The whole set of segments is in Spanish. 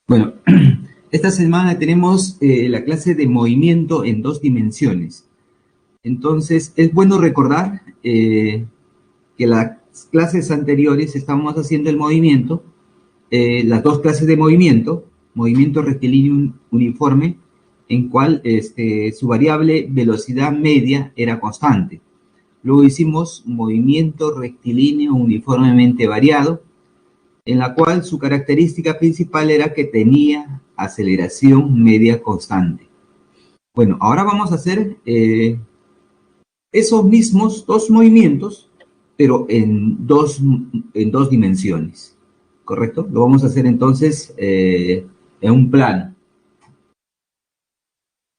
Bueno, esta semana tenemos la clase de movimiento en dos dimensiones. Entonces, es bueno recordar que las clases anteriores estábamos haciendo el movimiento, las dos clases de movimiento rectilíneo uniforme, en cual su variable velocidad media era constante. Luego hicimos movimiento rectilíneo uniformemente variado, en la cual su característica principal era que tenía aceleración media constante. Bueno, ahora vamos a hacer esos mismos dos movimientos, pero en dos dimensiones, ¿correcto? Lo vamos a hacer entonces en un plano.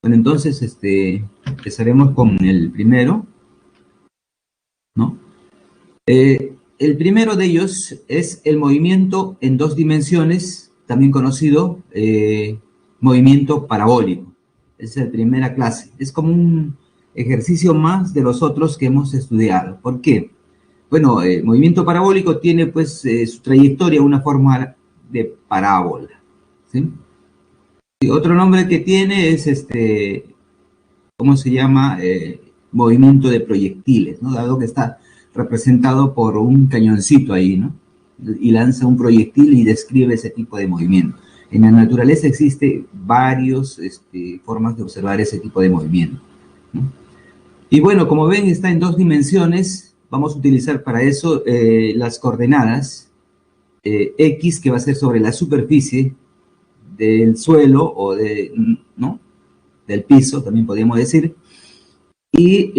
Bueno, entonces empezaremos con el primero, ¿no? El primero de ellos es el movimiento en dos dimensiones, también conocido movimiento parabólico. Esa es la primera clase. Es como un ejercicio más de los otros que hemos estudiado. ¿Por qué? Bueno, el movimiento parabólico tiene pues su trayectoria, una forma de parábola, ¿sí? Y otro nombre que tiene es ¿cómo se llama? Movimiento de proyectiles, ¿no? Dado que está representado por un cañoncito ahí, ¿no? Y lanza un proyectil y describe ese tipo de movimiento. En la naturaleza existe varias formas de observar ese tipo de movimiento, ¿no? Y bueno, como ven, está en dos dimensiones. Vamos a utilizar para eso las coordenadas X, que va a ser sobre la superficie del suelo o ¿no? Del piso, también podríamos decir. Y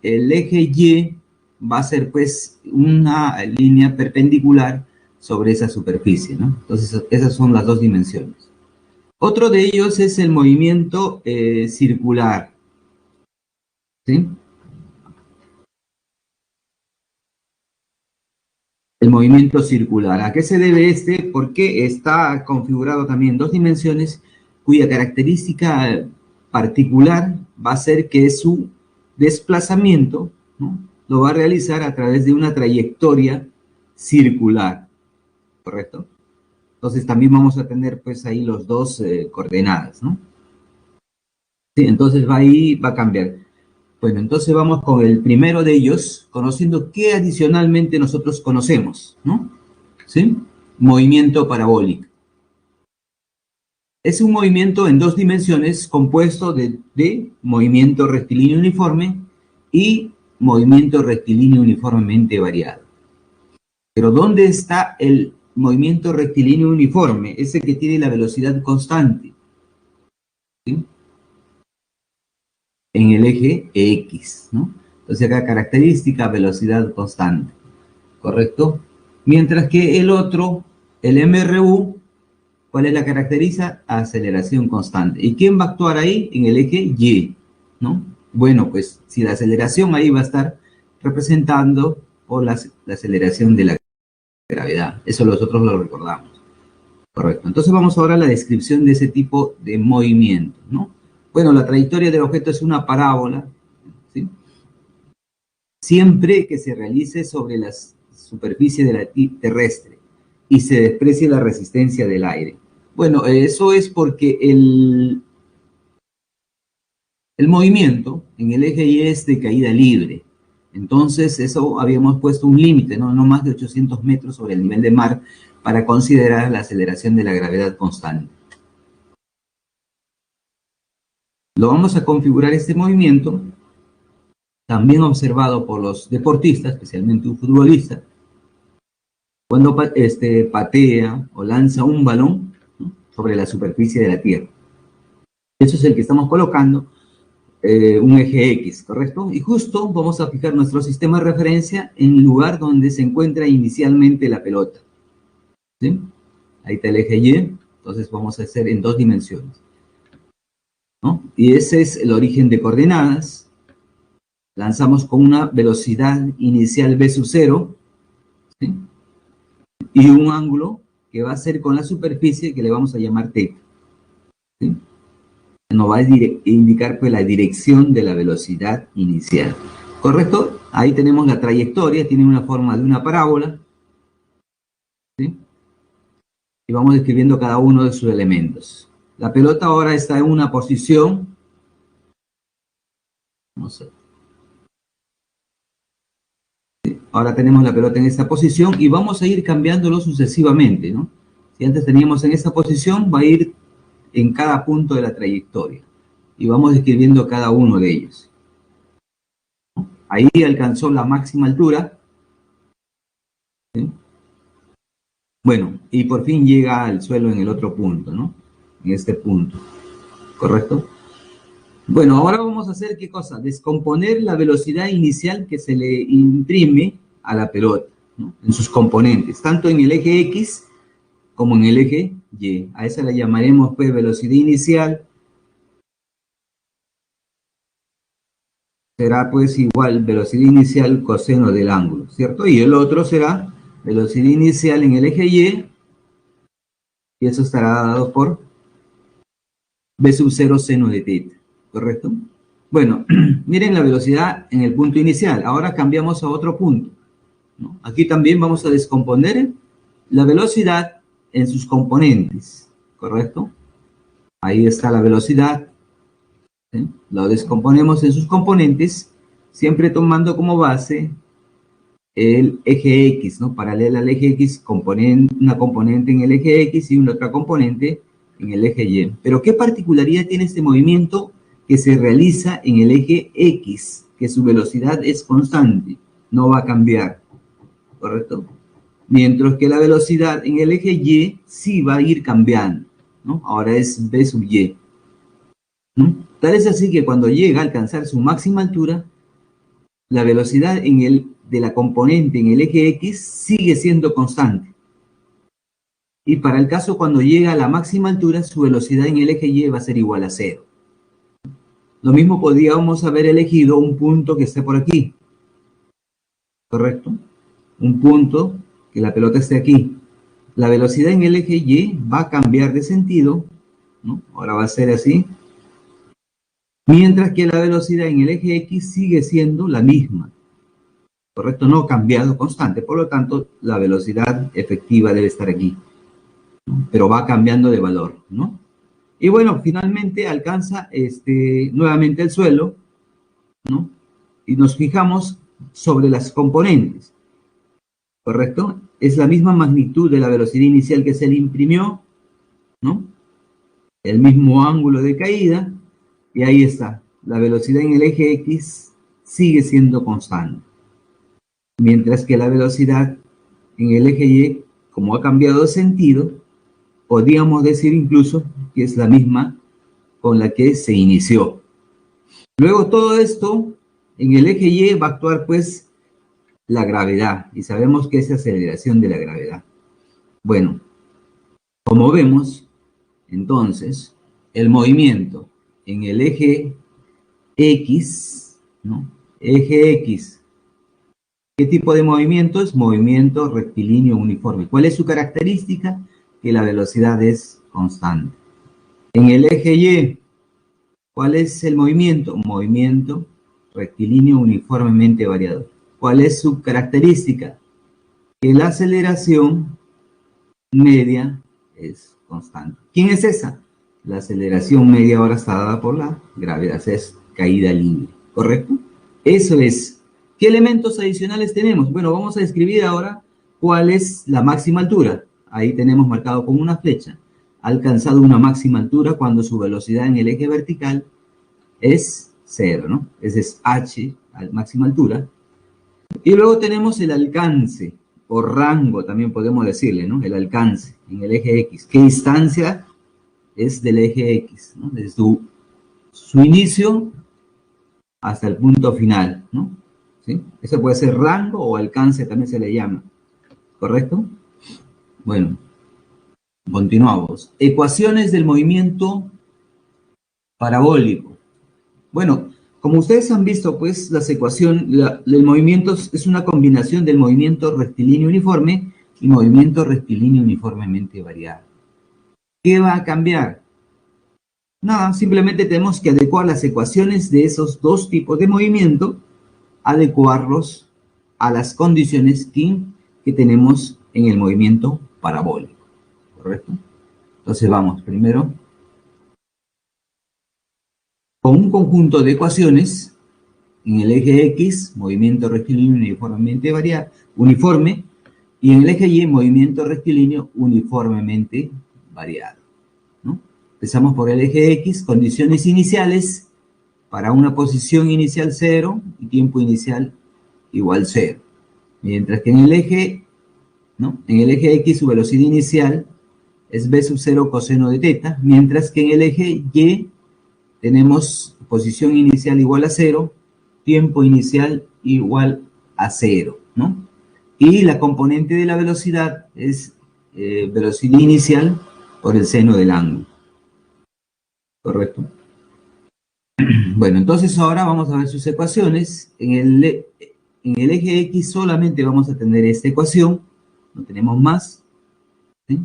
el eje Y va a ser pues una línea perpendicular sobre esa superficie, ¿no? Entonces esas son las dos dimensiones. Otro de ellos es el movimiento circular, ¿sí? El movimiento circular. ¿A qué se debe este? Porque está configurado también en dos dimensiones, cuya característica particular va a ser que su desplazamiento, ¿no?, lo va a realizar a través de una trayectoria circular, ¿correcto? Entonces también vamos a tener pues ahí los dos coordenadas, ¿no? Sí, entonces ahí va a cambiar. Bueno, entonces vamos con el primero de ellos, conociendo qué adicionalmente nosotros conocemos, ¿no? ¿Sí? Movimiento parabólico. Es un movimiento en dos dimensiones compuesto de movimiento rectilíneo uniforme y movimiento rectilíneo uniformemente variado. Pero ¿dónde está el movimiento rectilíneo uniforme? Ese que tiene la velocidad constante, ¿sí? En el eje X, ¿no? Entonces acá característica, velocidad constante, ¿correcto? Mientras que el otro, el MRU, ¿cuál es la característica? Aceleración constante. ¿Y quién va a actuar ahí? En el eje Y, ¿no? Bueno, pues si la aceleración ahí va a estar representando por la aceleración de la gravedad. Eso nosotros lo recordamos. Correcto. Entonces vamos ahora a la descripción de ese tipo de movimiento, ¿no? Bueno, la trayectoria del objeto es una parábola, ¿sí? Siempre que se realice sobre la superficie de la terrestre y se desprecie la resistencia del aire. Bueno, eso es porque el movimiento en el eje Y es de caída libre. Entonces, eso habíamos puesto un límite, ¿no? No más de 800 metros sobre el nivel de mar para considerar la aceleración de la gravedad constante. Lo vamos a configurar este movimiento, también observado por los deportistas, especialmente un futbolista, cuando patea o lanza un balón, ¿no?, sobre la superficie de la Tierra. Eso es el que estamos colocando, un eje X, ¿correcto? Y justo vamos a fijar nuestro sistema de referencia en el lugar donde se encuentra inicialmente la pelota, ¿sí? Ahí está el eje Y, entonces vamos a hacer en dos dimensiones, ¿no? Y ese es el origen de coordenadas. Lanzamos con una velocidad inicial v sub 0, ¿sí?, y un ángulo que va a ser con la superficie que le vamos a llamar θ, ¿sí? Nos va a indicar pues la dirección de la velocidad inicial, ¿correcto? Ahí tenemos la trayectoria, tiene una forma de una parábola, ¿sí? y vamos describiendo cada uno de sus elementos. La pelota ahora está en una posición, vamos a ver. Ahora tenemos la pelota en esta posición y vamos a ir cambiándolo sucesivamente, ¿no? Si antes teníamos en esta posición, va a ir en cada punto de la trayectoria. Y vamos describiendo cada uno de ellos. Ahí alcanzó la máxima altura. ¿Sí? Bueno, y por fin llega al suelo en el otro punto, ¿no? En este punto. ¿Correcto? Bueno, ahora vamos a hacer, ¿qué cosa? Descomponer la velocidad inicial que se le imprime a la pelota, ¿no? En sus componentes, tanto en el eje X como en el eje Y. A esa la llamaremos, pues, velocidad inicial. Será, pues, igual velocidad inicial coseno del ángulo, ¿cierto? Y el otro será velocidad inicial en el eje Y, y eso estará dado por B sub 0 seno de θ, ¿correcto? Bueno, miren la velocidad en el punto inicial. Ahora cambiamos a otro punto, ¿no? Aquí también vamos a descomponer la velocidad en sus componentes, ¿correcto? Ahí está la velocidad, ¿sí? Lo descomponemos en sus componentes, siempre tomando como base el eje X, ¿no? Paralela al eje X, una componente en el eje X y una otra componente en el eje Y. Pero ¿qué particularidad tiene este movimiento que se realiza en el eje X? Que su velocidad es constante, no va a cambiar, ¿correcto? Mientras que la velocidad en el eje Y sí va a ir cambiando, ¿no? Ahora es B sub Y, ¿no? Tal es así que cuando llega a alcanzar su máxima altura, la velocidad de la componente en el eje X sigue siendo constante. Y para el caso cuando llega a la máxima altura, su velocidad en el eje Y va a ser igual a 0. Lo mismo podríamos haber elegido un punto que esté por aquí, ¿correcto? Un punto que la pelota esté aquí. La velocidad en el eje Y va a cambiar de sentido, ¿no? Ahora va a ser así. Mientras que la velocidad en el eje X sigue siendo la misma, ¿correcto? No cambiado, constante. Por lo tanto, la velocidad efectiva debe estar aquí, ¿no? Pero va cambiando de valor, ¿no? Y bueno, finalmente alcanza nuevamente el suelo, ¿no? Y nos fijamos sobre las componentes, ¿correcto? Es la misma magnitud de la velocidad inicial que se le imprimió, ¿no? El mismo ángulo de caída, y ahí está. La velocidad en el eje X sigue siendo constante. Mientras que la velocidad en el eje Y, como ha cambiado de sentido, podríamos decir incluso que es la misma con la que se inició. Luego todo esto, en el eje Y va a actuar pues la gravedad, y sabemos que es aceleración de la gravedad. Bueno, como vemos, entonces, el movimiento en el eje X, ¿no? Eje X. ¿Qué tipo de movimiento es? Movimiento rectilíneo uniforme. ¿Cuál es su característica? Que la velocidad es constante. En el eje Y, ¿cuál es el movimiento? Movimiento rectilíneo uniformemente variado. ¿Cuál es su característica? Que la aceleración media es constante. ¿Quién es esa? La aceleración media ahora está dada por la gravedad, es caída libre, ¿correcto? Eso es. ¿Qué elementos adicionales tenemos? Bueno, vamos a describir ahora cuál es la máxima altura. Ahí tenemos marcado con una flecha. Ha alcanzado una máxima altura cuando su velocidad en el eje vertical es 0, ¿no? Ese es h, máxima altura. Y luego tenemos el alcance, o rango también podemos decirle, ¿no? El alcance en el eje X. ¿Qué distancia es del eje X, ¿no? Desde su inicio hasta el punto final, ¿no? ¿Sí? Eso puede ser rango o alcance, también se le llama, ¿correcto? Bueno, continuamos. Ecuaciones del movimiento parabólico. Bueno, como ustedes han visto, pues, las ecuaciones, el movimiento es una combinación del movimiento rectilíneo uniforme y movimiento rectilíneo uniformemente variado. ¿Qué va a cambiar? Nada, simplemente tenemos que adecuar las ecuaciones de esos dos tipos de movimiento, adecuarlos a las condiciones que tenemos en el movimiento parabólico, ¿correcto? Entonces vamos, primero, con un conjunto de ecuaciones, en el eje X, movimiento rectilíneo uniforme, y en el eje Y, movimiento rectilíneo uniformemente variado, ¿no? Empezamos por el eje X, condiciones iniciales para una posición inicial 0 y tiempo inicial igual 0. Mientras que en el eje, ¿no? En el eje X su velocidad inicial es b sub 0 coseno de teta, mientras que en el eje Y tenemos posición inicial igual a 0, tiempo inicial igual a 0, ¿no? Y la componente de la velocidad es velocidad inicial por el seno del ángulo, ¿correcto? Bueno, entonces ahora vamos a ver sus ecuaciones. En el eje X solamente vamos a tener esta ecuación, no tenemos más, ¿sí?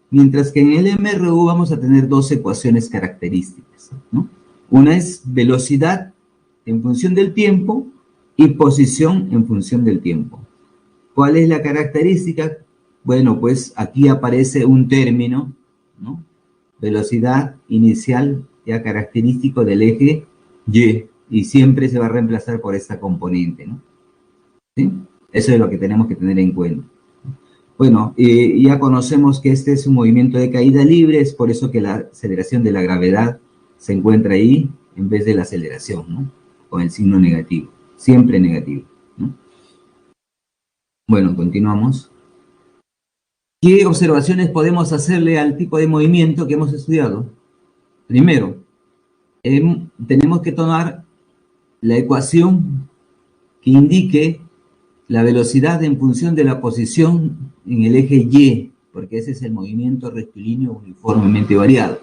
Mientras que en el MRU vamos a tener dos ecuaciones características, ¿no? Una es velocidad en función del tiempo y posición en función del tiempo. ¿Cuál es la característica? Bueno, pues aquí aparece un término, ¿no? Velocidad inicial ya característico del eje Y siempre se va a reemplazar por esta componente, ¿no? ¿Sí? Eso es lo que tenemos que tener en cuenta. Bueno, ya conocemos que este es un movimiento de caída libre, es por eso que la aceleración de la gravedad se encuentra ahí en vez de la aceleración, ¿no? Con el signo negativo, siempre negativo, ¿no? Bueno, continuamos. ¿Qué observaciones podemos hacerle al tipo de movimiento que hemos estudiado? Primero, tenemos que tomar la ecuación que indique la velocidad en función de la posición en el eje Y, porque ese es el movimiento rectilíneo uniformemente variado.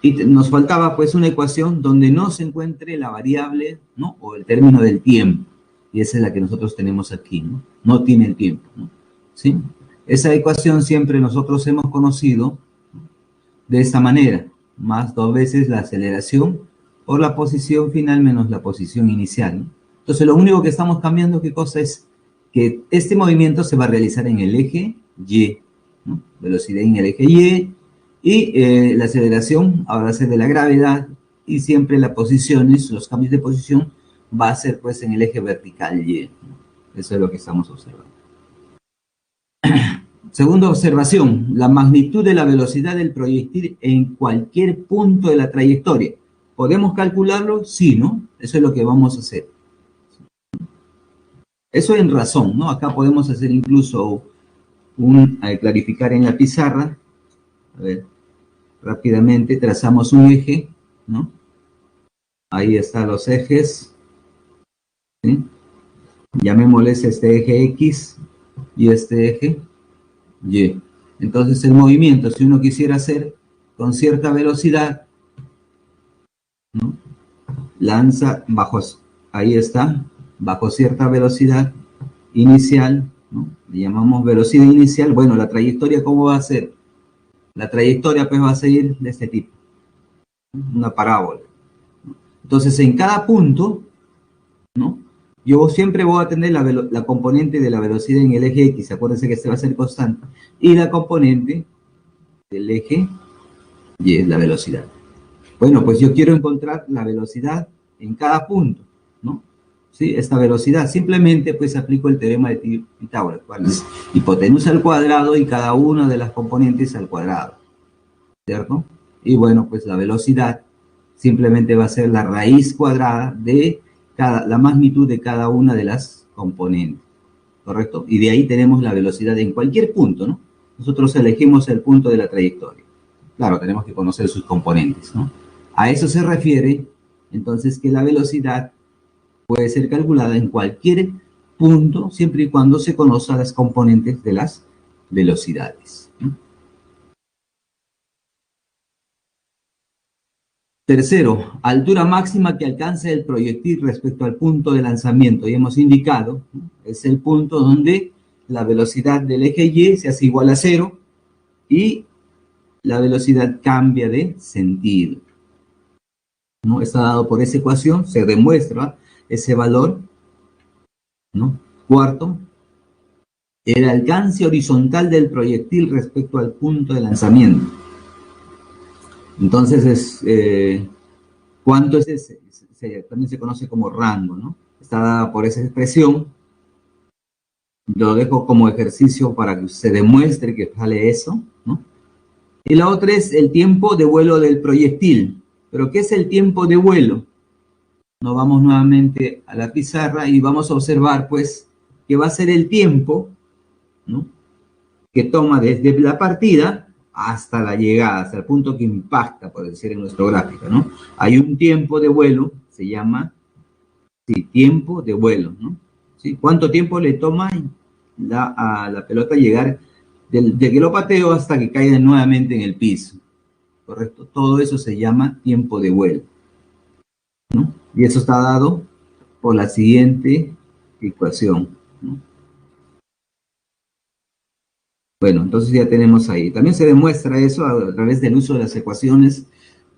Y nos faltaba pues una ecuación donde no se encuentre la variable, ¿no? O el término del tiempo. Y esa es la que nosotros tenemos aquí, ¿no? No tiene el tiempo, ¿no? ¿Sí? Esa ecuación siempre nosotros hemos conocido de esta manera, más 2 veces la aceleración por la posición final menos la posición inicial, ¿no? Entonces lo único que estamos cambiando, ¿qué cosa es? Que este movimiento se va a realizar en el eje Y, ¿no? Velocidad en el eje y la aceleración ahora va a ser de la gravedad y siempre las posiciones, los cambios de posición va a ser pues en el eje vertical Y, ¿no? Eso es lo que estamos observando. Segunda observación, la magnitud de la velocidad del proyectil en cualquier punto de la trayectoria. ¿Podemos calcularlo? Sí, ¿no? Eso es lo que vamos a hacer. Eso en razón, ¿no? Acá podemos hacer incluso clarificar en la pizarra. A ver, rápidamente trazamos un eje, ¿no? Ahí están los ejes, ¿sí? Llamémosles este eje X y este eje Y. Entonces el movimiento, si uno quisiera hacer con cierta velocidad, ¿no? Lanza bajo, ahí está, bajo cierta velocidad inicial, ¿no? Le llamamos velocidad inicial. Bueno, la trayectoria, ¿cómo va a ser? La trayectoria pues va a seguir de este tipo, una parábola. Entonces en cada punto, ¿no? Yo siempre voy a tener la componente de la velocidad en el eje X, acuérdense que este va a ser constante, y la componente del eje Y es la velocidad. Bueno, pues yo quiero encontrar la velocidad en cada punto, ¿no? ¿Sí? Esta velocidad, simplemente pues aplico el teorema de Pitágoras, ¿cuál es? Hipotenusa al cuadrado y cada una de las componentes al cuadrado, ¿cierto? Y bueno, pues la velocidad simplemente va a ser la raíz cuadrada de la magnitud de cada una de las componentes, ¿correcto? Y de ahí tenemos la velocidad en cualquier punto, ¿no? Nosotros elegimos el punto de la trayectoria. Claro, tenemos que conocer sus componentes, ¿no? A eso se refiere, entonces, que la velocidad puede ser calculada en cualquier punto, siempre y cuando se conozcan las componentes de las velocidades, ¿no? Tercero, altura máxima que alcanza el proyectil respecto al punto de lanzamiento. Y hemos indicado, ¿no? Es el punto donde la velocidad del eje Y se hace igual a 0 y la velocidad cambia de sentido, ¿no? Está dado por esa ecuación, se demuestra ese valor, ¿no? Cuarto, el alcance horizontal del proyectil respecto al punto de lanzamiento. Entonces, ¿cuánto es ese? También se conoce como rango, ¿no? Está dada por esa expresión. Lo dejo como ejercicio para que se demuestre que sale eso, ¿no? Y la otra es el tiempo de vuelo del proyectil. ¿Pero qué es el tiempo de vuelo? Nos vamos nuevamente a la pizarra y vamos a observar, pues, que va a ser el tiempo, ¿no?, que toma desde la partida hasta la llegada, hasta el punto que impacta, por decir en nuestro gráfico, ¿no? Hay un tiempo de vuelo, se llama, sí, tiempo de vuelo, ¿no? ¿Sí? ¿Cuánto tiempo le toma a la pelota llegar de que lo pateo hasta que caiga nuevamente en el piso? ¿Correcto? Todo eso se llama tiempo de vuelo, ¿no? Y eso está dado por la siguiente ecuación, ¿no? Bueno, entonces ya tenemos ahí. También se demuestra eso a través del uso de las ecuaciones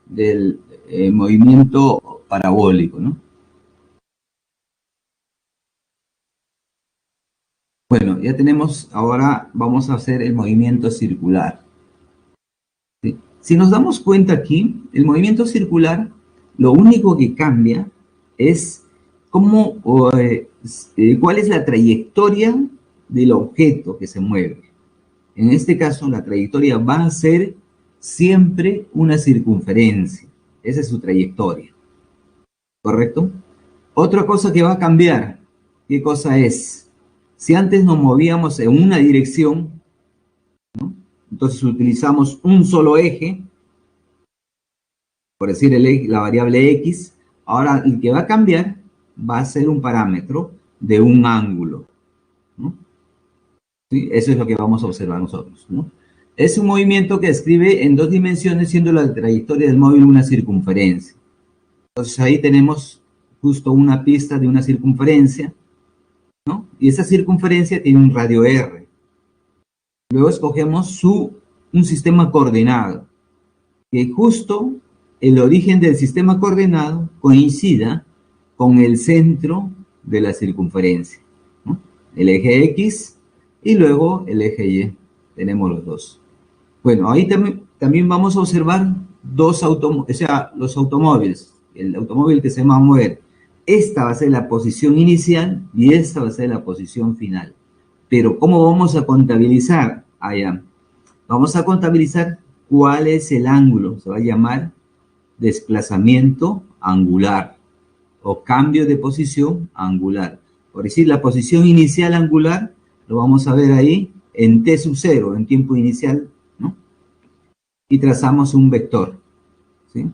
del movimiento parabólico, ¿no? Bueno, ya tenemos, ahora vamos a hacer el movimiento circular, ¿sí? Si nos damos cuenta aquí, el movimiento circular, lo único que cambia es cómo, cuál es la trayectoria del objeto que se mueve. En este caso, la trayectoria va a ser siempre una circunferencia. Esa es su trayectoria, ¿correcto? Otra cosa que va a cambiar, ¿qué cosa es? Si antes nos movíamos en una dirección, ¿no?, entonces utilizamos un solo eje, por decir la variable X. Ahora el que va a cambiar va a ser un parámetro de un ángulo, ¿no? ¿Sí? Eso es lo que vamos a observar nosotros, ¿no? Es un movimiento que describe en dos dimensiones, siendo la trayectoria del móvil una circunferencia. Entonces ahí tenemos justo una pista de una circunferencia, ¿no? Y esa circunferencia tiene un radio R. Luego escogemos un sistema coordenado, que justo el origen del sistema coordenado coincida con el centro de la circunferencia, ¿no? El eje X y luego el eje Y. Tenemos los dos. Bueno, ahí también vamos a observar los automóviles. El automóvil que se va a mover. Esta va a ser la posición inicial y esta va a ser la posición final. Pero ¿cómo vamos a contabilizar? Allá. Vamos a contabilizar cuál es el ángulo. Se va a llamar desplazamiento angular o cambio de posición angular. Por decir, la posición inicial angular lo vamos a ver ahí en t sub 0, en tiempo inicial, ¿no? Y trazamos un vector, ¿sí?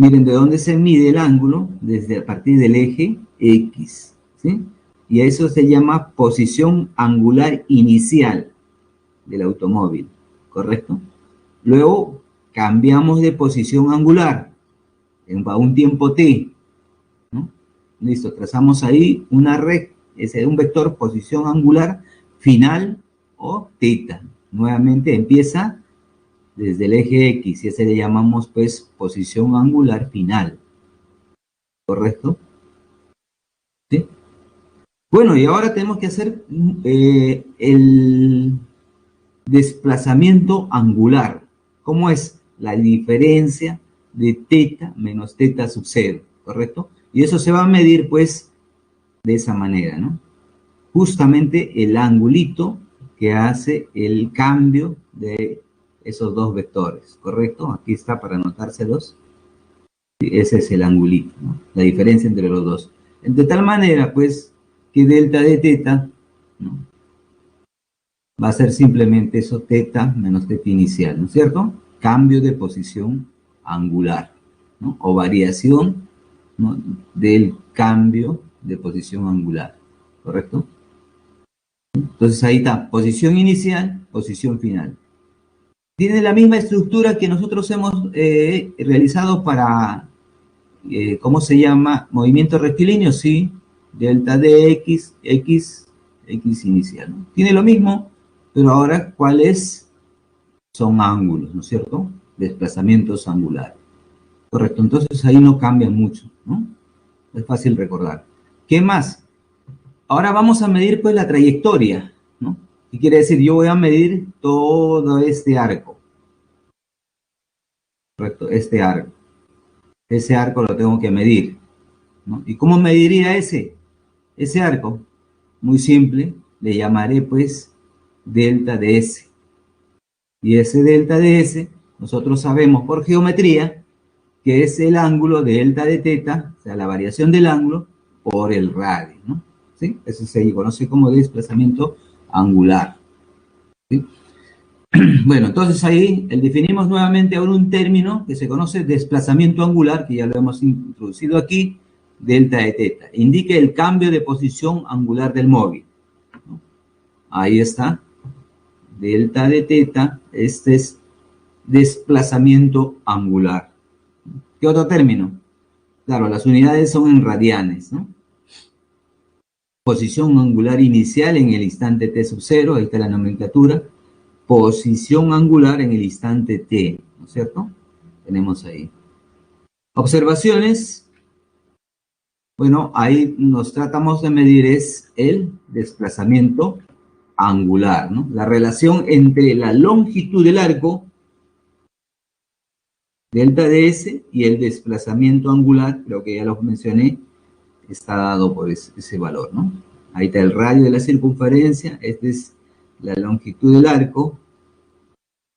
Miren, ¿de dónde se mide el ángulo? Desde a partir del eje X, ¿sí? Y eso se llama posición angular inicial del automóvil, ¿correcto? Luego cambiamos de posición angular a un tiempo t, ¿no? Listo, trazamos ahí una recta, ese es un vector posición angular final o θ. Nuevamente empieza desde el eje X y ese le llamamos pues posición angular final, ¿correcto? ¿Sí? Bueno, y ahora tenemos que hacer el desplazamiento angular. ¿Cómo es? La diferencia de θ menos θ sub 0, ¿correcto? Y eso se va a medir pues de esa manera, ¿no? Justamente el angulito que hace el cambio de esos dos vectores, ¿correcto? Aquí está para anotárselos. Ese es el angulito, ¿no? La diferencia entre los dos. De tal manera, pues, que delta de θ, ¿no?, va a ser simplemente eso, θ menos θ inicial, ¿no es cierto? Cambio de posición angular, ¿no? O variación, ¿no?, del cambio de posición angular, ¿correcto? Entonces ahí está, posición inicial, posición final. Tiene la misma estructura que nosotros hemos realizado para, ¿cómo se llama? Movimiento rectilíneo, sí. Delta de X, X inicial, ¿no? Tiene lo mismo, pero ahora, ¿cuáles son ángulos, no es cierto? Desplazamientos angulares. Correcto, entonces ahí no cambia mucho, ¿no? Es fácil recordar. ¿Qué más? Ahora vamos a medir pues la trayectoria, ¿no? ¿Qué quiere decir? Yo voy a medir todo este arco, ¿correcto? Este arco. Ese arco lo tengo que medir, ¿no? ¿Y cómo mediría ese arco? Muy simple, le llamaré pues delta de S. Y ese delta de S, nosotros sabemos por geometría que es el ángulo de delta de teta, o sea, la variación del ángulo por el radio, ¿no? ¿Sí? Eso se conoce como desplazamiento angular, ¿sí? Bueno, entonces ahí definimos nuevamente ahora un término que se conoce desplazamiento angular, que ya lo hemos introducido aquí, delta de teta. Indica el cambio de posición angular del móvil, ¿no? Ahí está, delta de teta, este es desplazamiento angular. ¿Qué otro término? Claro, las unidades son en radianes, ¿no? Posición angular inicial en el instante t sub 0, ahí está la nomenclatura. Posición angular en el instante t, ¿no es cierto? Tenemos ahí. Observaciones. Bueno, ahí nos tratamos de medir es el desplazamiento angular, ¿no? La relación entre la longitud del arco, delta de S, y el desplazamiento angular, creo que ya lo mencioné, está dado por ese valor, ¿no? Ahí está el radio de la circunferencia, esta es la longitud del arco,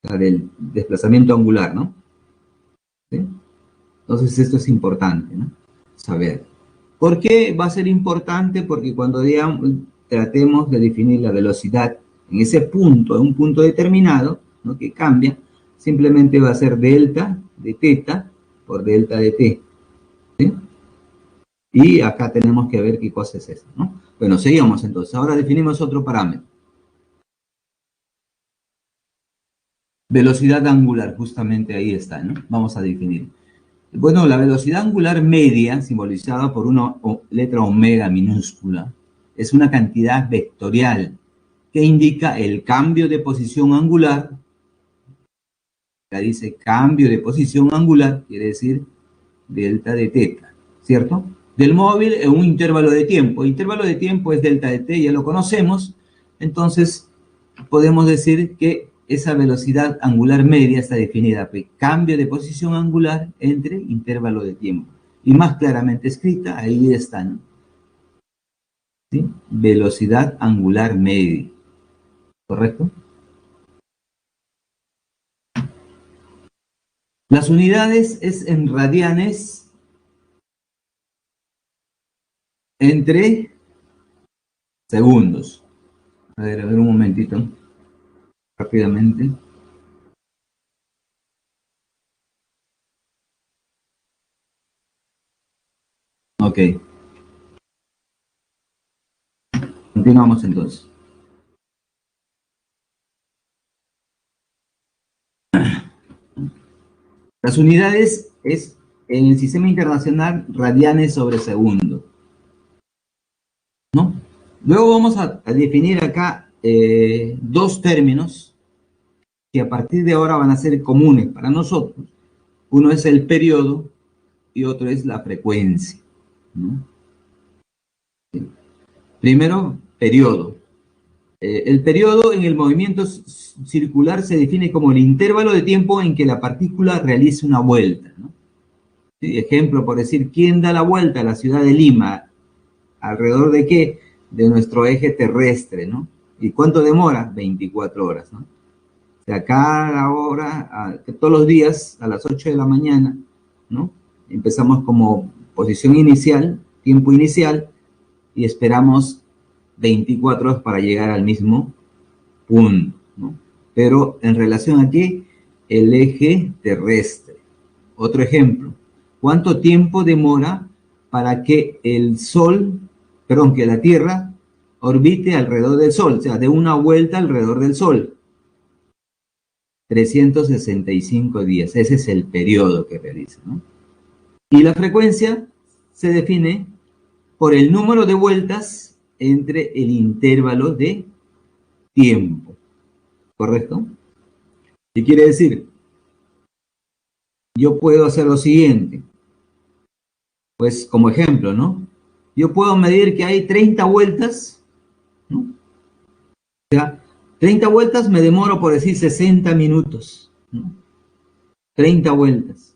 o sea, del desplazamiento angular, ¿no? ¿Sí? Entonces esto es importante, ¿no? Saber. ¿Por qué va a ser importante? Porque cuando digamos, tratemos de definir la velocidad en ese punto, en un punto determinado, ¿no? Que cambia, simplemente va a ser delta de teta por delta de t, ¿sí? Y acá tenemos que ver qué cosa es eso, ¿no? Bueno, seguimos entonces. Ahora definimos otro parámetro. Velocidad angular, justamente ahí está, ¿no? Vamos a definir. Bueno, la velocidad angular media, simbolizada por una letra omega minúscula, es una cantidad vectorial que indica el cambio de posición angular. Acá dice cambio de posición angular, quiere decir delta de teta, ¿cierto? Del móvil en un intervalo de tiempo. El intervalo de tiempo es delta de t, ya lo conocemos. Entonces, podemos decir que esa velocidad angular media está definida por cambio de posición angular entre intervalo de tiempo. Y más claramente escrita, ahí están, ¿sí? Velocidad angular media, ¿correcto? Las unidades es en radianes entre segundos. A ver un momentito, rápidamente. Ok, continuamos entonces. Las unidades es en el sistema internacional radianes sobre segundo, ¿no? Luego vamos a definir acá dos términos que a partir de ahora van a ser comunes para nosotros. Uno es el periodo y otro es la frecuencia, ¿no? Primero, periodo. El periodo en el movimiento circular se define como el intervalo de tiempo en que la partícula realiza una vuelta, ¿no? ¿Sí? Ejemplo, por decir, ¿quién da la vuelta a la ciudad de Lima? ¿Alrededor de qué? De nuestro eje terrestre, ¿no? ¿Y cuánto demora? 24 horas, ¿no? O sea, cada hora, todos los días, a las 8 de la mañana, ¿no? Empezamos como posición inicial, tiempo inicial, y esperamos 24 horas para llegar al mismo punto, ¿no? Pero en relación a qué, el eje terrestre. Otro ejemplo, ¿cuánto tiempo demora para que el Sol, perdón, que la Tierra orbite alrededor del Sol? O sea, de una vuelta alrededor del Sol. 365 días, ese es el periodo que realiza, ¿no? Y la frecuencia se define por el número de vueltas entre el intervalo de tiempo, ¿correcto? ¿Qué quiere decir? Yo puedo hacer lo siguiente, pues como ejemplo, ¿no? yo puedo medir que hay 30 vueltas, ¿no? O sea, 30 vueltas me demoro por decir 60 minutos, ¿no? 30 vueltas.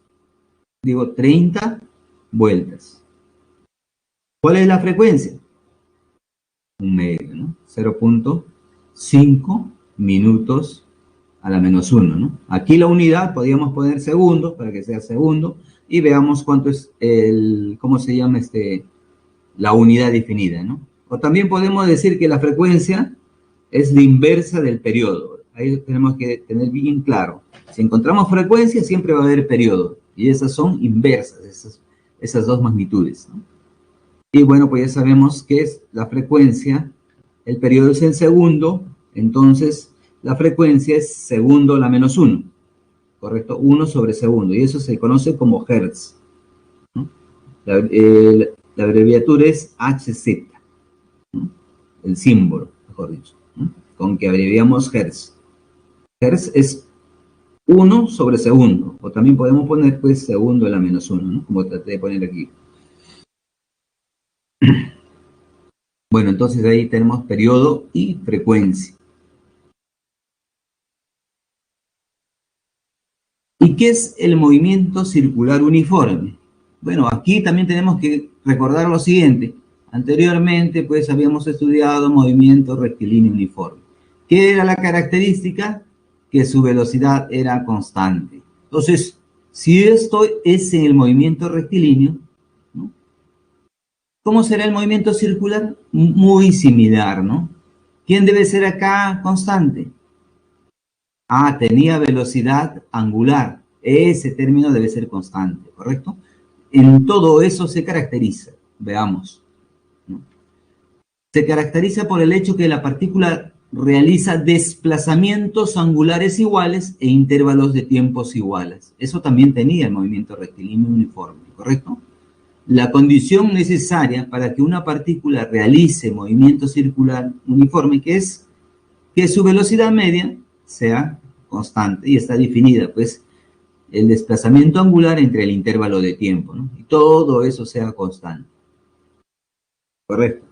Digo 30 vueltas. ¿Cuál es la frecuencia? Un medio, ¿no? 0.5 minutos a la menos 1, ¿no? Aquí la unidad podríamos poner segundo para que sea segundo y veamos cuánto es ¿cómo se llama la unidad definida, ¿no? O también podemos decir que la frecuencia es la inversa del periodo. Ahí tenemos que tener bien claro. Si encontramos frecuencia, siempre va a haber periodo. Y esas son inversas, esas dos magnitudes, ¿no? Y bueno, pues ya sabemos que es la frecuencia, el periodo es en segundo, entonces la frecuencia es segundo a la menos 1, ¿correcto? 1 sobre segundo, y eso se conoce como hertz, ¿no? La abreviatura es HZ, ¿no? El símbolo, mejor dicho, ¿no? Con que abreviamos hertz. Hertz es 1 sobre segundo, o también podemos poner pues segundo a la menos 1, ¿no? Como traté de poner aquí. Bueno, entonces ahí tenemos periodo y frecuencia. ¿Y qué es el movimiento circular uniforme? Bueno, aquí también tenemos que recordar lo siguiente. Anteriormente, pues, habíamos estudiado movimiento rectilíneo uniforme. ¿Qué era la característica? Que su velocidad era constante. Entonces, si esto es en el movimiento rectilíneo, ¿no? ¿Cómo será el movimiento circular? Muy similar, ¿no? ¿Quién debe ser acá constante? Ah, tenía velocidad angular. Ese término debe ser constante, ¿correcto? En todo eso se caracteriza, veamos, ¿no? Se caracteriza por el hecho que la partícula realiza desplazamientos angulares iguales e intervalos de tiempos iguales. Eso también tenía el movimiento rectilíneo uniforme, ¿correcto? La condición necesaria para que una partícula realice movimiento circular uniforme, que es que su velocidad media sea constante y está definida, pues, el desplazamiento angular entre el intervalo de tiempo, ¿no? Y todo eso sea constante. Correcto.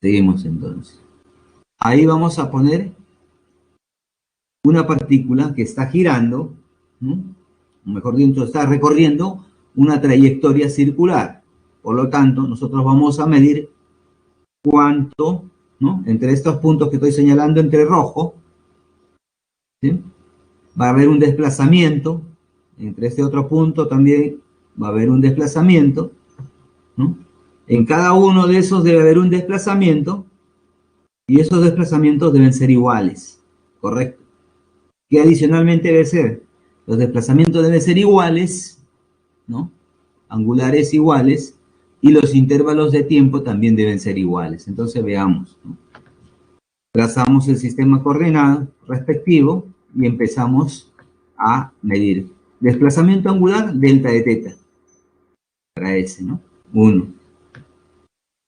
Seguimos entonces. Ahí vamos a poner una partícula que está girando, ¿no? O mejor dicho, está recorriendo una trayectoria circular. Por lo tanto, nosotros vamos a medir cuánto, ¿no? Entre estos puntos que estoy señalando entre rojo, ¿sí? Va a haber un desplazamiento. Entre este otro punto también va a haber un desplazamiento, ¿no? En cada uno de esos debe haber un desplazamiento y esos desplazamientos deben ser iguales, ¿correcto? ¿Qué adicionalmente debe ser? Los desplazamientos deben ser iguales, ¿no? Angulares iguales, y los intervalos de tiempo también deben ser iguales. Entonces veamos, ¿no? Trazamos el sistema coordenado respectivo y empezamos a medir. Desplazamiento angular, delta de teta. Para ese, ¿no? 1.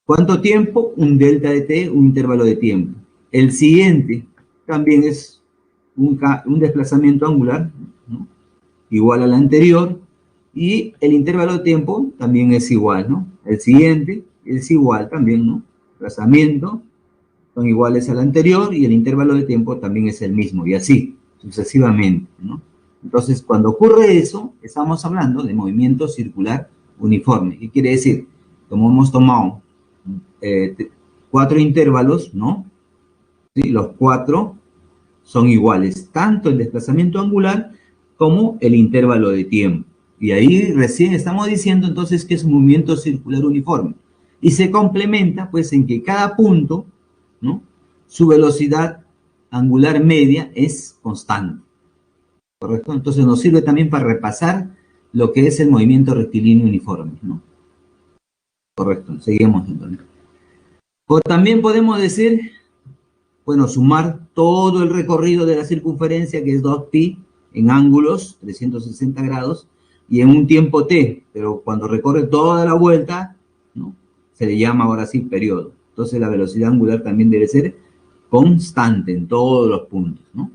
¿Cuánto tiempo? Un delta de t, un intervalo de tiempo. El siguiente también es un desplazamiento angular, ¿no? Igual al anterior, y el intervalo de tiempo también es igual, ¿no? El siguiente es igual también, ¿no? Desplazamiento son iguales al anterior y el intervalo de tiempo también es el mismo, y así sucesivamente, ¿no? Entonces, cuando ocurre eso, estamos hablando de movimiento circular uniforme. ¿Qué quiere decir? Como hemos tomado 4 intervalos, ¿no? ¿Sí? Los 4 son iguales, tanto el desplazamiento angular como el intervalo de tiempo. Y ahí recién estamos diciendo entonces que es un movimiento circular uniforme. Y se complementa pues en que cada punto, ¿no? Su velocidad angular media es constante, ¿correcto? Entonces nos sirve también para repasar lo que es el movimiento rectilíneo uniforme, ¿no? Correcto, seguimos entonces. O también podemos decir, bueno, sumar todo el recorrido de la circunferencia, que es 2pi, en ángulos, 360 grados, y en un tiempo t, pero cuando recorre toda la vuelta, ¿no? Se le llama ahora sí periodo. Entonces la velocidad angular también debe ser constante en todos los puntos, ¿no?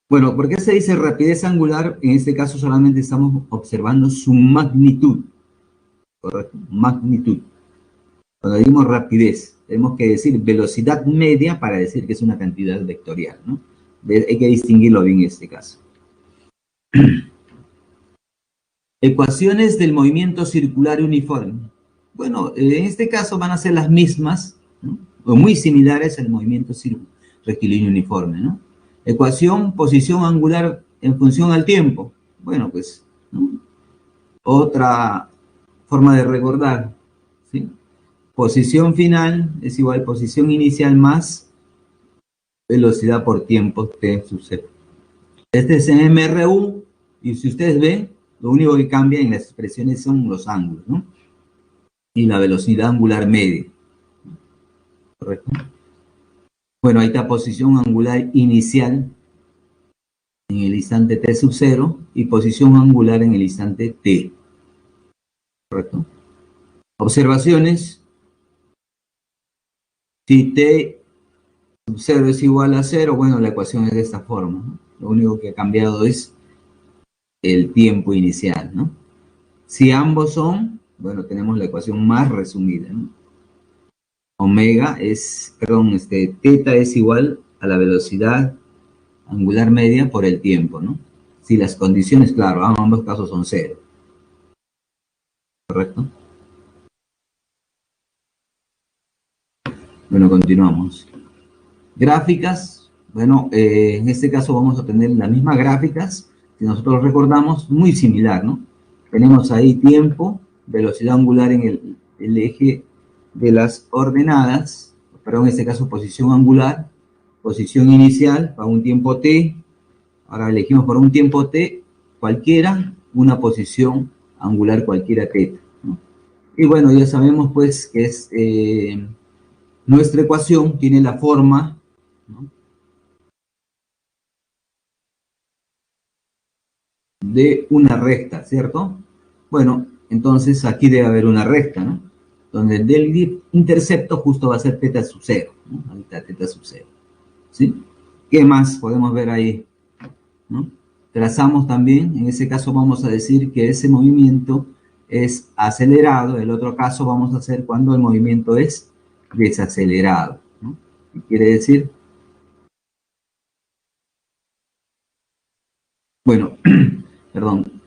Bueno, ¿por qué se dice rapidez angular? En este caso solamente estamos observando su magnitud. correcto, magnitud. Cuando decimos rapidez, tenemos que decir velocidad media para decir que es una cantidad vectorial, ¿no? Hay que distinguirlo bien en este caso. Ecuaciones del movimiento circular uniforme. Bueno, en este caso van a ser las mismas, ¿no? O muy similares al movimiento rectilíneo uniforme, ¿no? Ecuación, posición angular en función al tiempo. Bueno, pues, ¿no? Otra forma de recordar, ¿sí? Posición final es igual a posición inicial más velocidad por tiempo t sub 0. Este es MRU, y si ustedes ven, lo único que cambia en las expresiones son los ángulos, ¿no? Y la velocidad angular media. ¿Correcto? Bueno, ahí está posición angular inicial en el instante t sub 0 y posición angular en el instante t. ¿Correcto? Observaciones. Si t sub 0 es igual a 0, bueno, la ecuación es de esta forma, ¿no? Lo único que ha cambiado es el tiempo inicial, ¿no? Si ambos son, bueno, tenemos la ecuación más resumida, ¿no? Teta es igual a la velocidad angular media por el tiempo, ¿no? Si las condiciones, claro, ambos casos son 0. ¿Correcto? Bueno, continuamos. Gráficas. Bueno, en este caso vamos a tener las mismas gráficas, si nosotros recordamos, muy similar, ¿no? Tenemos ahí tiempo, velocidad angular en el eje de las ordenadas, perdón, en este caso posición angular, posición inicial para un tiempo t. Ahora elegimos por un tiempo t cualquiera, una posición angular cualquiera θ, ¿no? Y bueno, ya sabemos pues que es nuestra ecuación tiene la forma, ¿no?, de una recta, ¿cierto? Bueno, entonces aquí debe haber una recta, ¿no? Donde el del intercepto justo va a ser θ sub 0, ¿no? Ahí está θ sub 0, ¿sí? ¿Qué más podemos ver ahí, ¿no? Trazamos también, en ese caso vamos a decir que ese movimiento es acelerado, el otro caso vamos a hacer cuando el movimiento es desacelerado, ¿no? ¿Qué quiere decir? Bueno, perdón,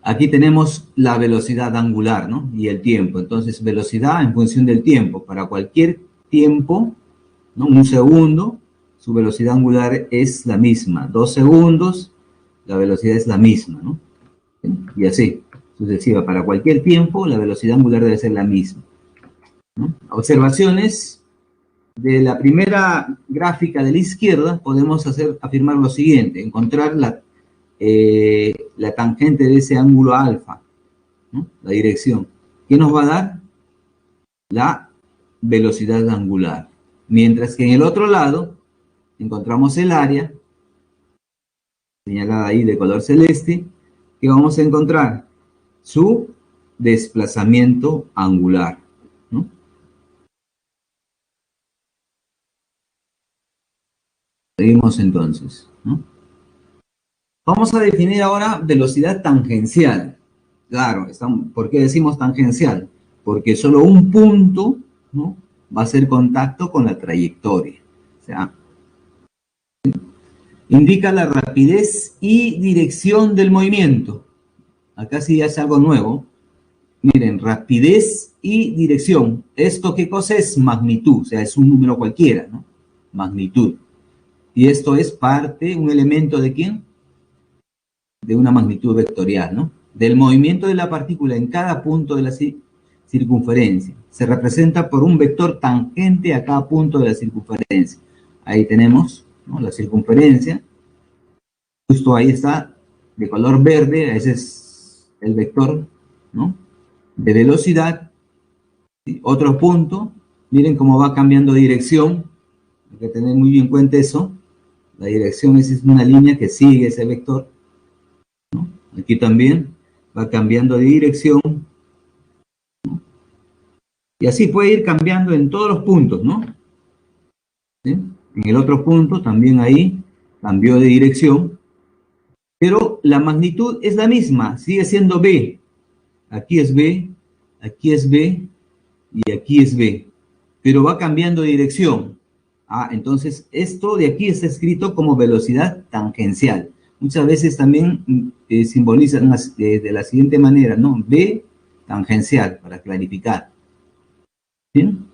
aquí tenemos la velocidad angular, ¿no? Y el tiempo. Entonces, velocidad en función del tiempo. Para cualquier tiempo, ¿no? Un segundo, su velocidad angular es la misma. 2 segundos, la velocidad es la misma, ¿no? Y así, sucesiva. Para cualquier tiempo, la velocidad angular debe ser la misma, ¿no? Observaciones. De la primera gráfica de la izquierda, podemos afirmar lo siguiente. Encontrar la tangente de ese ángulo alfa, ¿no? La dirección. ¿Qué nos va a dar? La velocidad angular. Mientras que en el otro lado encontramos el área, señalada ahí de color celeste, que vamos a encontrar su desplazamiento angular, ¿no? Seguimos entonces, ¿no? Vamos a definir ahora velocidad tangencial. Claro, ¿por qué decimos tangencial? Porque solo un punto, ¿no?, va a hacer contacto con la trayectoria. O sea, indica la rapidez y dirección del movimiento. Acá sí es algo nuevo. Miren, rapidez y dirección. ¿Esto qué cosa es? Magnitud, o sea, es un número cualquiera, ¿no? Magnitud. Y esto es un elemento ¿de quién? De una magnitud vectorial, ¿no? Del movimiento de la partícula en cada punto de la circunferencia. Se representa por un vector tangente a cada punto de la circunferencia. Ahí tenemos, ¿no?, la circunferencia. Justo ahí está, de color verde, ese es el vector, ¿no?, de velocidad. ¿Sí? Otro punto, miren cómo va cambiando de dirección. Hay que tener muy en cuenta eso. La dirección es una línea que sigue ese vector, ¿no? Aquí también va cambiando de dirección, ¿no? Y así puede ir cambiando en todos los puntos, ¿no? ¿Sí? En el otro punto también ahí cambió de dirección, pero la magnitud es la misma, sigue siendo B. Aquí es B, aquí es B y aquí es B, pero va cambiando de dirección. Entonces esto de aquí está escrito como velocidad tangencial. Muchas veces también simbolizan de la siguiente manera, ¿no? B tangencial, para clarificar. ¿Bien?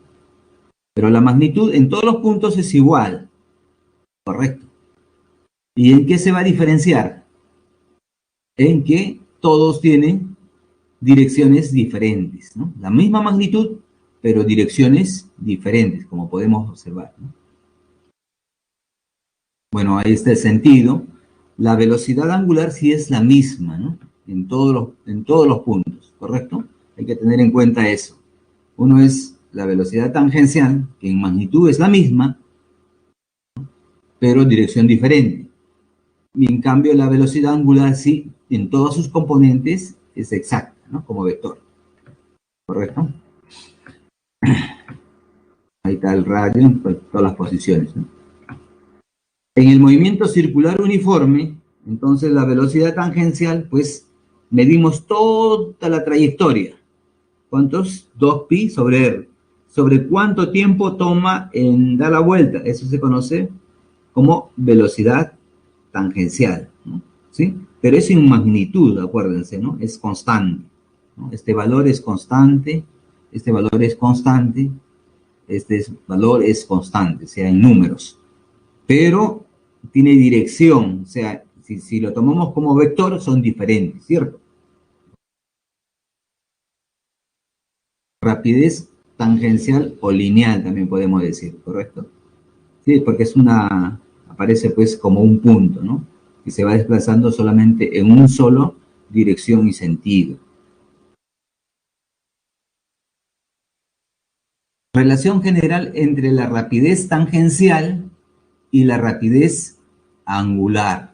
Pero la magnitud en todos los puntos es igual, correcto. ¿Y en qué se va a diferenciar? En que todos tienen direcciones diferentes, ¿no? La misma magnitud, pero direcciones diferentes, como podemos observar, ¿no? Bueno, ahí está el sentido. La velocidad angular sí es la misma, ¿no? En todos los puntos, ¿correcto? Hay que tener en cuenta eso. Uno es la velocidad tangencial, que en magnitud es la misma, pero dirección diferente. Y en cambio la velocidad angular sí, en todos sus componentes, es exacta, ¿no? Como vector, ¿correcto? Ahí está el radio en todas las posiciones, ¿no? En el movimiento circular uniforme, entonces la velocidad tangencial, pues medimos toda la trayectoria. ¿Cuántos? 2pi sobre r. ¿Sobre cuánto tiempo toma en dar la vuelta? Eso se conoce como velocidad tangencial, ¿no? ¿Sí? Pero es en magnitud, acuérdense, ¿no? Es constante, ¿no? Este valor es constante, este valor es constante, valor es constante, o sea, en números. Pero tiene dirección, o sea, si lo tomamos como vector, son diferentes, ¿cierto? Rapidez tangencial o lineal también podemos decir, ¿correcto? Sí, porque aparece pues como un punto, ¿no? Y se va desplazando solamente en un solo dirección y sentido. Relación general entre la rapidez tangencial y la rapidez angular,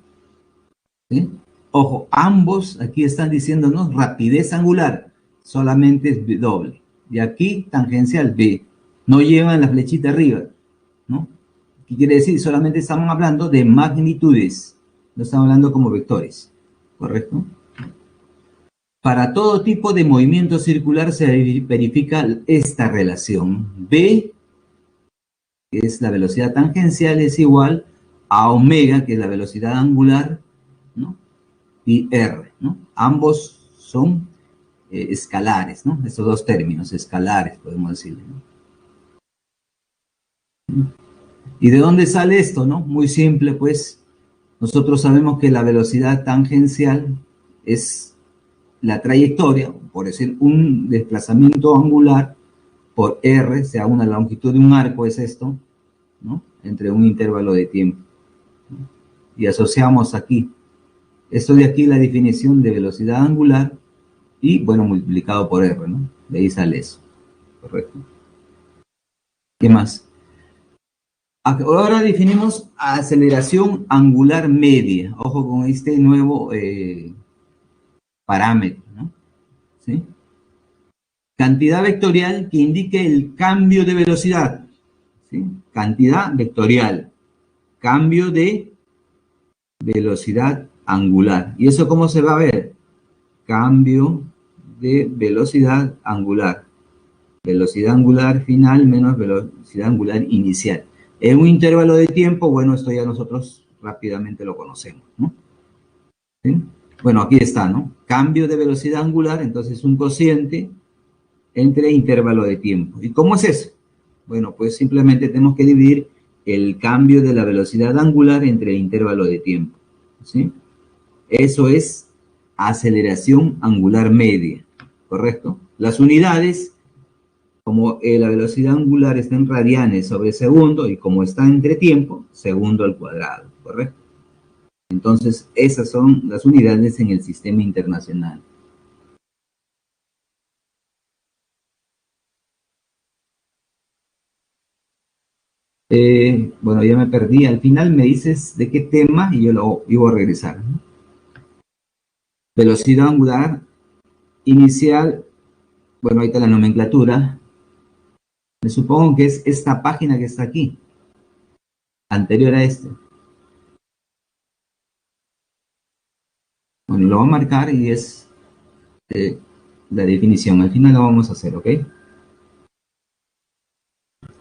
¿sí? Ojo, ambos aquí están diciéndonos rapidez angular, solamente es doble. Y aquí tangencial B, no llevan la flechita arriba, ¿no? ¿Qué quiere decir? Solamente estamos hablando de magnitudes, no estamos hablando como vectores, ¿correcto? Para todo tipo de movimiento circular se verifica esta relación. B, que es la velocidad tangencial, es igual a omega, que es la velocidad angular, ¿no? Y R, ¿no? Ambos son escalares, ¿no? Estos dos términos, escalares, podemos decirle, ¿no? ¿Y de dónde sale esto, no? Muy simple, pues. Nosotros sabemos que la velocidad tangencial es la trayectoria, por decir, un desplazamiento angular por R, o sea, una longitud de un arco es esto, ¿no? Entre un intervalo de tiempo. Y asociamos aquí, esto de aquí la definición de velocidad angular y, bueno, multiplicado por R, ¿no? De ahí sale eso, correcto. ¿Qué más? Ahora definimos aceleración angular media. Ojo con este nuevo parámetro, ¿no? ¿Sí? Cantidad vectorial que indique el cambio de velocidad, ¿sí? Cantidad vectorial, cambio de velocidad angular. ¿Y eso cómo se va a ver? Cambio de velocidad angular. Velocidad angular final menos velocidad angular inicial. En un intervalo de tiempo, bueno, esto ya nosotros rápidamente lo conocemos, ¿no? ¿Sí? Bueno, aquí está, ¿no? Cambio de velocidad angular, entonces un cociente entre intervalo de tiempo. ¿Y cómo es eso? Bueno, pues simplemente tenemos que dividir el cambio de la velocidad angular entre el intervalo de tiempo, ¿sí? Eso es aceleración angular media, ¿correcto? Las unidades, como la velocidad angular está en radianes sobre segundo y como está entre tiempo, segundo al cuadrado, ¿correcto? Entonces, esas son las unidades en el sistema internacional. Bueno, ya me perdí. Al final me dices de qué tema y yo lo iba a regresar, ¿no? Velocidad angular inicial. Bueno, ahí está la nomenclatura. Me supongo que es esta página que está aquí, anterior a este. Bueno, lo voy a marcar y es la definición. Al final lo vamos a hacer, ¿ok?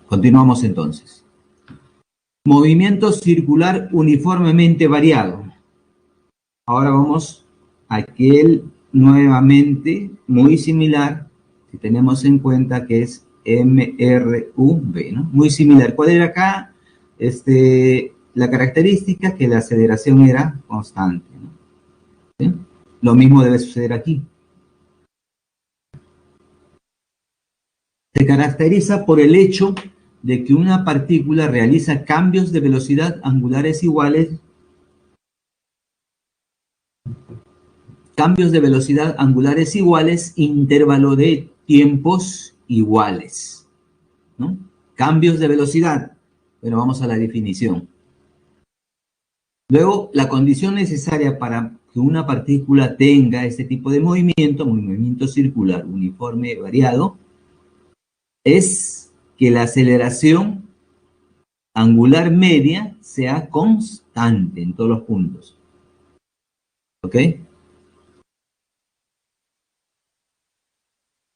Continuamos entonces. Movimiento circular uniformemente variado. Ahora vamos a aquel nuevamente muy similar, que tenemos en cuenta que es MRV, ¿no? Muy similar. ¿Cuál era acá? La característica que la aceleración era constante, ¿no? ¿Sí? Lo mismo debe suceder aquí. Se caracteriza por el hecho de que una partícula realiza cambios de velocidad angulares iguales, intervalo de tiempos iguales, ¿no? Cambios de velocidad. Bueno, vamos a la definición. Luego, la condición necesaria para que una partícula tenga este tipo de movimiento circular uniforme variado, es que la aceleración angular media sea constante en todos los puntos. ¿Ok?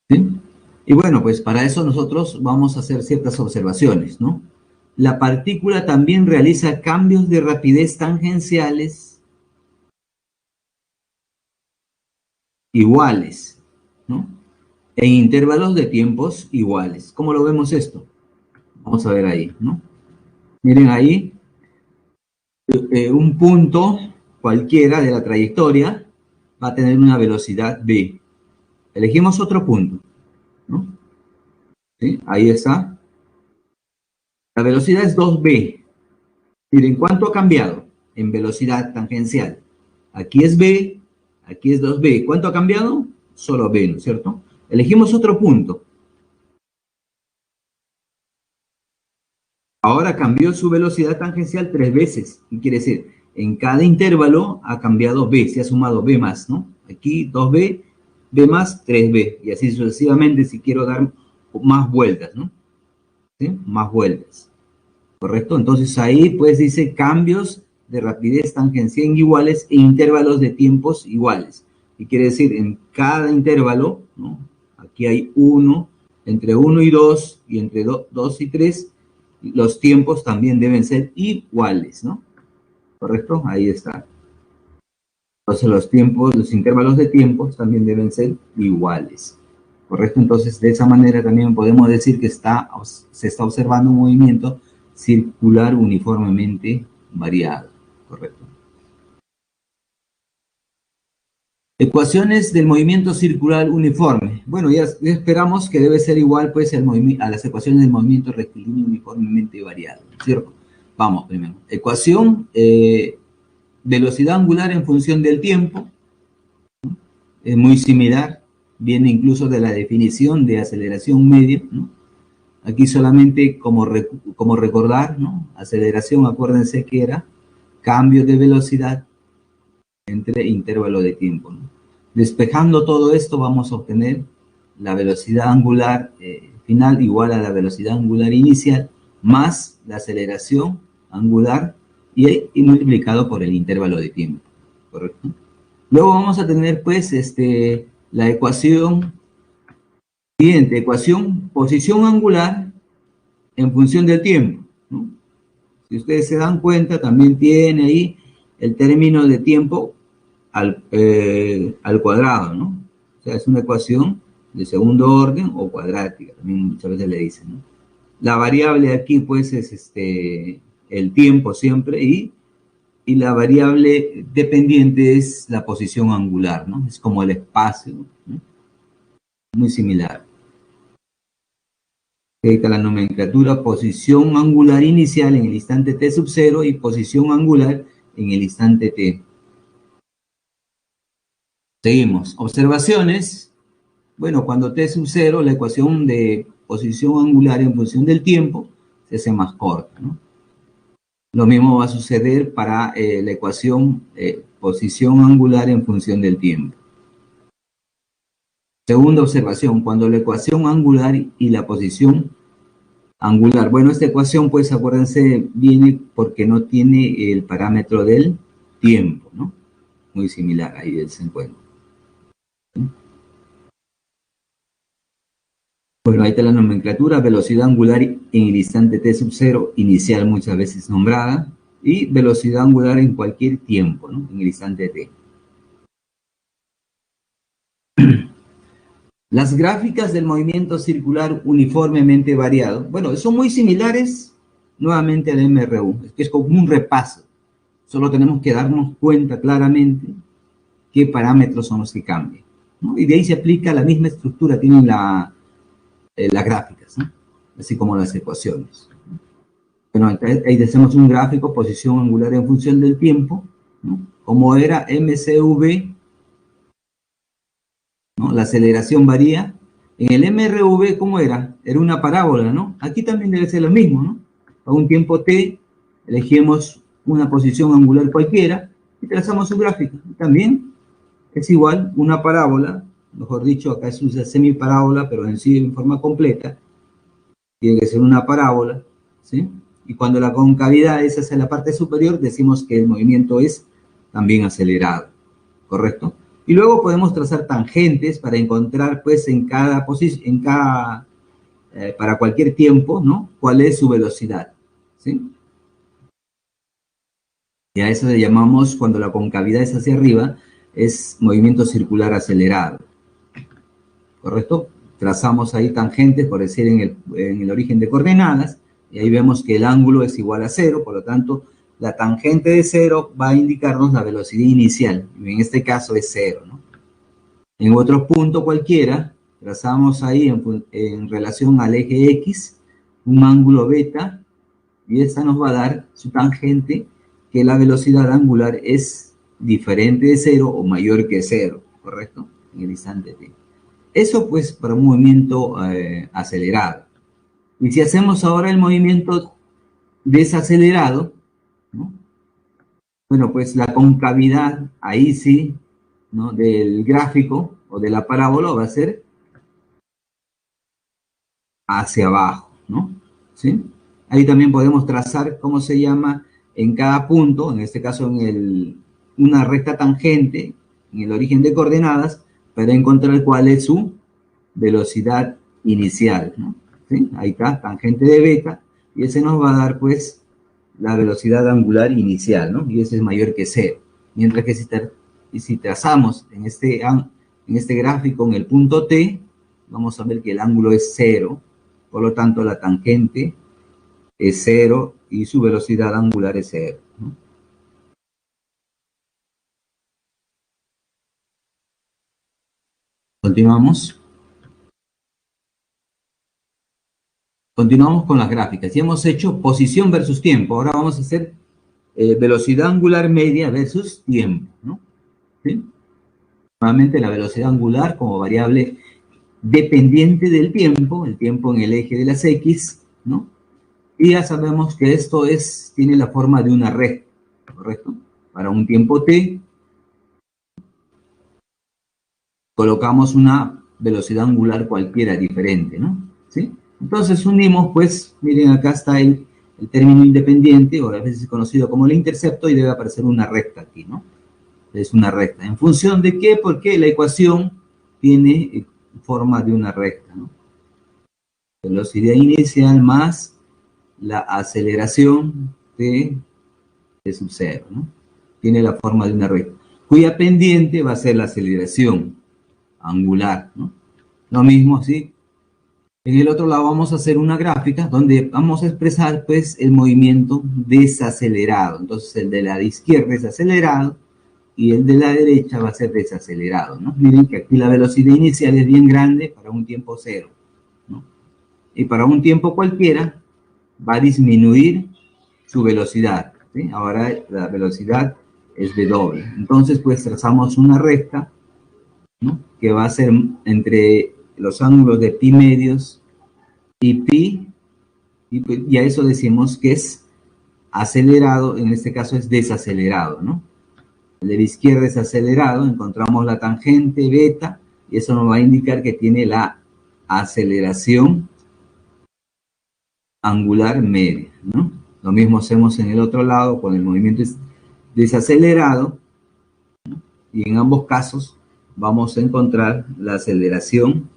¿Sí? Y bueno, pues para eso nosotros vamos a hacer ciertas observaciones, ¿no? La partícula también realiza cambios de rapidez tangenciales iguales, ¿no? En intervalos de tiempos iguales. ¿Cómo lo vemos esto? Vamos a ver ahí, ¿no? Miren ahí, un punto cualquiera de la trayectoria va a tener una velocidad v. Elegimos otro punto, ¿no? ¿Sí? Ahí está. La velocidad es 2v. Miren, ¿cuánto ha cambiado en velocidad tangencial? Aquí es v, aquí es 2v. ¿Cuánto ha cambiado? Solo v, ¿no es cierto? Elegimos otro punto. Ahora cambió su velocidad tangencial 3 veces. ¿Qué quiere decir? En cada intervalo ha cambiado v, se ha sumado v más, ¿no? Aquí 2v, v más, 3v. Y así sucesivamente si quiero dar más vueltas, ¿no? ¿Sí? Más vueltas. ¿Correcto? Entonces ahí pues dice cambios de rapidez tangencial iguales e intervalos de tiempos iguales. Y quiere decir en cada intervalo, ¿no? Aquí hay 1, entre 1 y 2, y entre 2 y 3, los tiempos también deben ser iguales, ¿no? ¿Correcto? Ahí está. Entonces los intervalos de tiempos también deben ser iguales. ¿Correcto? Entonces de esa manera también podemos decir que se está observando un movimiento circular uniformemente variado. ¿Correcto? Ecuaciones del movimiento circular uniforme. Bueno, ya esperamos que debe ser igual pues a las ecuaciones del movimiento rectilíneo uniformemente variado, ¿cierto? Vamos primero. Ecuación, velocidad angular en función del tiempo, ¿no? Es muy similar, viene incluso de la definición de aceleración media, ¿no? Aquí solamente como recordar, ¿no? Aceleración, acuérdense que era cambio de velocidad entre intervalo de tiempo, ¿no? Despejando todo esto vamos a obtener la velocidad angular final igual a la velocidad angular inicial más la aceleración angular y multiplicado por el intervalo de tiempo, ¿correcto? Luego vamos a tener pues la ecuación siguiente, ecuación posición angular en función del tiempo, ¿no? Si ustedes se dan cuenta, también tiene ahí el término de tiempo al cuadrado, ¿no? O sea, es una ecuación de segundo orden o cuadrática, también muchas veces le dicen, ¿no? La variable aquí, pues, es el tiempo siempre y la variable dependiente es la posición angular, ¿no? Es como el espacio, ¿no? Muy similar. Ahí está la nomenclatura, posición angular inicial en el instante t sub 0 y posición angular en el instante t. Seguimos. Observaciones. Bueno, cuando t sub 0, la ecuación de posición angular en función del tiempo se hace más corta, ¿no? Lo mismo va a suceder para la ecuación posición angular en función del tiempo. Segunda observación, cuando la ecuación angular y la posición angular, bueno, esta ecuación, pues acuérdense, viene porque no tiene el parámetro del tiempo, ¿no? Muy similar, ahí se encuentra. Bueno, ahí está la nomenclatura: velocidad angular en el instante t sub 0, inicial muchas veces nombrada, y velocidad angular en cualquier tiempo, ¿no? En el instante t. Las gráficas del movimiento circular uniformemente variado, bueno, son muy similares nuevamente al MRU, es como un repaso. Solo tenemos que darnos cuenta claramente qué parámetros son los que cambian, ¿no? Y de ahí se aplica la misma estructura, tienen las gráficas, ¿no? Así como las ecuaciones. Bueno, entonces ahí hacemos un gráfico, posición angular en función del tiempo, ¿no? Como era MCV, ¿no? La aceleración varía. En el MRV, ¿cómo era? Era una parábola, ¿no? Aquí también debe ser lo mismo, ¿no? A un tiempo t, elegimos una posición angular cualquiera y trazamos su gráfico. También es igual una parábola, mejor dicho, acá es una semiparábola, pero en sí en forma completa. Tiene que ser una parábola, ¿sí? Y cuando la concavidad es hacia la parte superior, decimos que el movimiento es también acelerado, ¿correcto? Y luego podemos trazar tangentes para encontrar, pues, en cada posición, para cualquier tiempo, ¿no? ¿Cuál es su velocidad? ¿Sí? Y a eso le llamamos, cuando la concavidad es hacia arriba, es movimiento circular acelerado, ¿correcto? Trazamos ahí tangentes, por decir, en el origen de coordenadas, y ahí vemos que el ángulo es igual a 0, por lo tanto, la tangente de 0 va a indicarnos la velocidad inicial, y en este caso es 0, ¿no? En otro punto cualquiera, trazamos ahí en relación al eje X un ángulo beta, y esta nos va a dar su tangente, que la velocidad angular es diferente de 0 o mayor que 0, ¿correcto? En el instante t. Eso, pues, para un movimiento acelerado. Y si hacemos ahora el movimiento desacelerado, ¿no? Bueno, pues la concavidad, ahí sí, ¿no? Del gráfico o de la parábola va a ser hacia abajo, ¿no? ¿Sí? Ahí también podemos trazar, ¿cómo se llama? En cada punto, en este caso una recta tangente, en el origen de coordenadas, para encontrar cuál es su velocidad inicial, ¿no? ¿Sí? Ahí está, tangente de beta, y ese nos va a dar, pues, la velocidad angular inicial, ¿no? Y ese es mayor que 0. Mientras que si trazamos en este gráfico en el punto T, vamos a ver que el ángulo es 0, por lo tanto la tangente es 0 y su velocidad angular es 0, ¿no? Continuamos. Continuamos con las gráficas. Ya hemos hecho posición versus tiempo. Ahora vamos a hacer velocidad angular media versus tiempo, ¿no? ¿Sí? Nuevamente la velocidad angular como variable dependiente del tiempo, el tiempo en el eje de las X, ¿no? Y ya sabemos que esto tiene la forma de una recta, ¿correcto? Para un tiempo t, colocamos una velocidad angular cualquiera diferente, ¿no? ¿Sí? Entonces unimos, pues, miren, acá está el término independiente, o a veces es conocido como el intercepto, y debe aparecer una recta aquí, ¿no? Es una recta. ¿En función de qué? Porque la ecuación tiene forma de una recta, ¿no? Velocidad inicial más la aceleración de sub 0, ¿no? Tiene la forma de una recta, cuya pendiente va a ser la aceleración angular, ¿no? Lo mismo, ¿sí? En el otro lado vamos a hacer una gráfica donde vamos a expresar, pues, el movimiento desacelerado. Entonces, el de la izquierda es acelerado y el de la derecha va a ser desacelerado, ¿no? Miren que aquí la velocidad inicial es bien grande para un tiempo 0, ¿no? Y para un tiempo cualquiera va a disminuir su velocidad, ¿sí? Ahora la velocidad es W. Entonces, pues, trazamos una recta, ¿no? Que va a ser entre los ángulos de pi medios y pi, y a eso decimos que es acelerado, en este caso es desacelerado, ¿no? El de la izquierda es acelerado, encontramos la tangente beta, y eso nos va a indicar que tiene la aceleración angular media, ¿no? Lo mismo hacemos en el otro lado, con el movimiento desacelerado, ¿no? Y en ambos casos vamos a encontrar la aceleración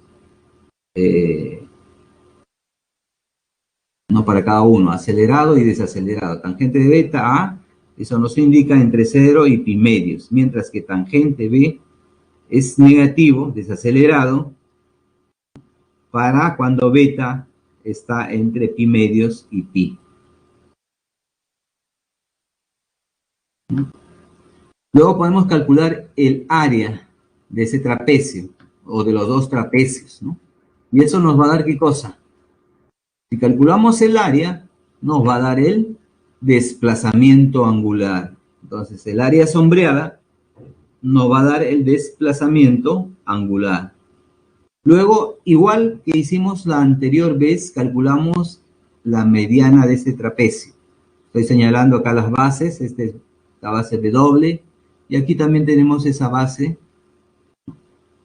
¿no? Para cada uno, acelerado y desacelerado. Tangente de beta A, eso nos indica entre 0 y pi medios, mientras que tangente B es negativo, desacelerado, para cuando beta está entre pi medios y pi. Luego podemos calcular el área de ese trapecio, o de los dos trapecios, ¿no? Y eso nos va a dar ¿qué cosa? Si calculamos el área, nos va a dar el desplazamiento angular. Entonces, el área sombreada nos va a dar el desplazamiento angular. Luego, igual que hicimos la anterior vez, calculamos la mediana de este trapecio. Estoy señalando acá las bases, esta es la base W, y aquí también tenemos esa base.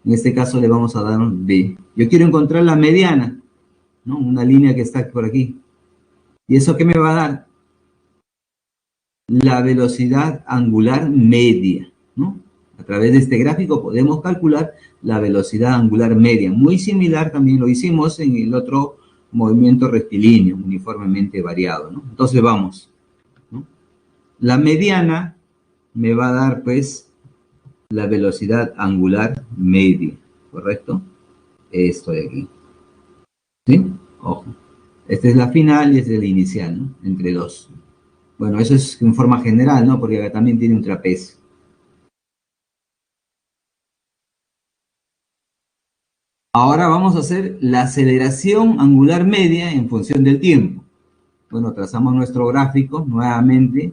En este caso le vamos a dar un B. Yo quiero encontrar la mediana, ¿no? Una línea que está por aquí. ¿Y eso qué me va a dar? La velocidad angular media, ¿no? A través de este gráfico podemos calcular la velocidad angular media. Muy similar también lo hicimos en el otro movimiento rectilíneo, uniformemente variado, ¿no? Entonces vamos, ¿no? La mediana me va a dar, pues, la velocidad angular media, ¿correcto? Esto de aquí. ¿Sí? Ojo. Esta es la final y esta es la inicial, ¿no? Entre dos. Bueno, eso es en forma general, ¿no? Porque acá también tiene un trapecio. Ahora vamos a hacer la aceleración angular media en función del tiempo. Bueno, trazamos nuestro gráfico nuevamente.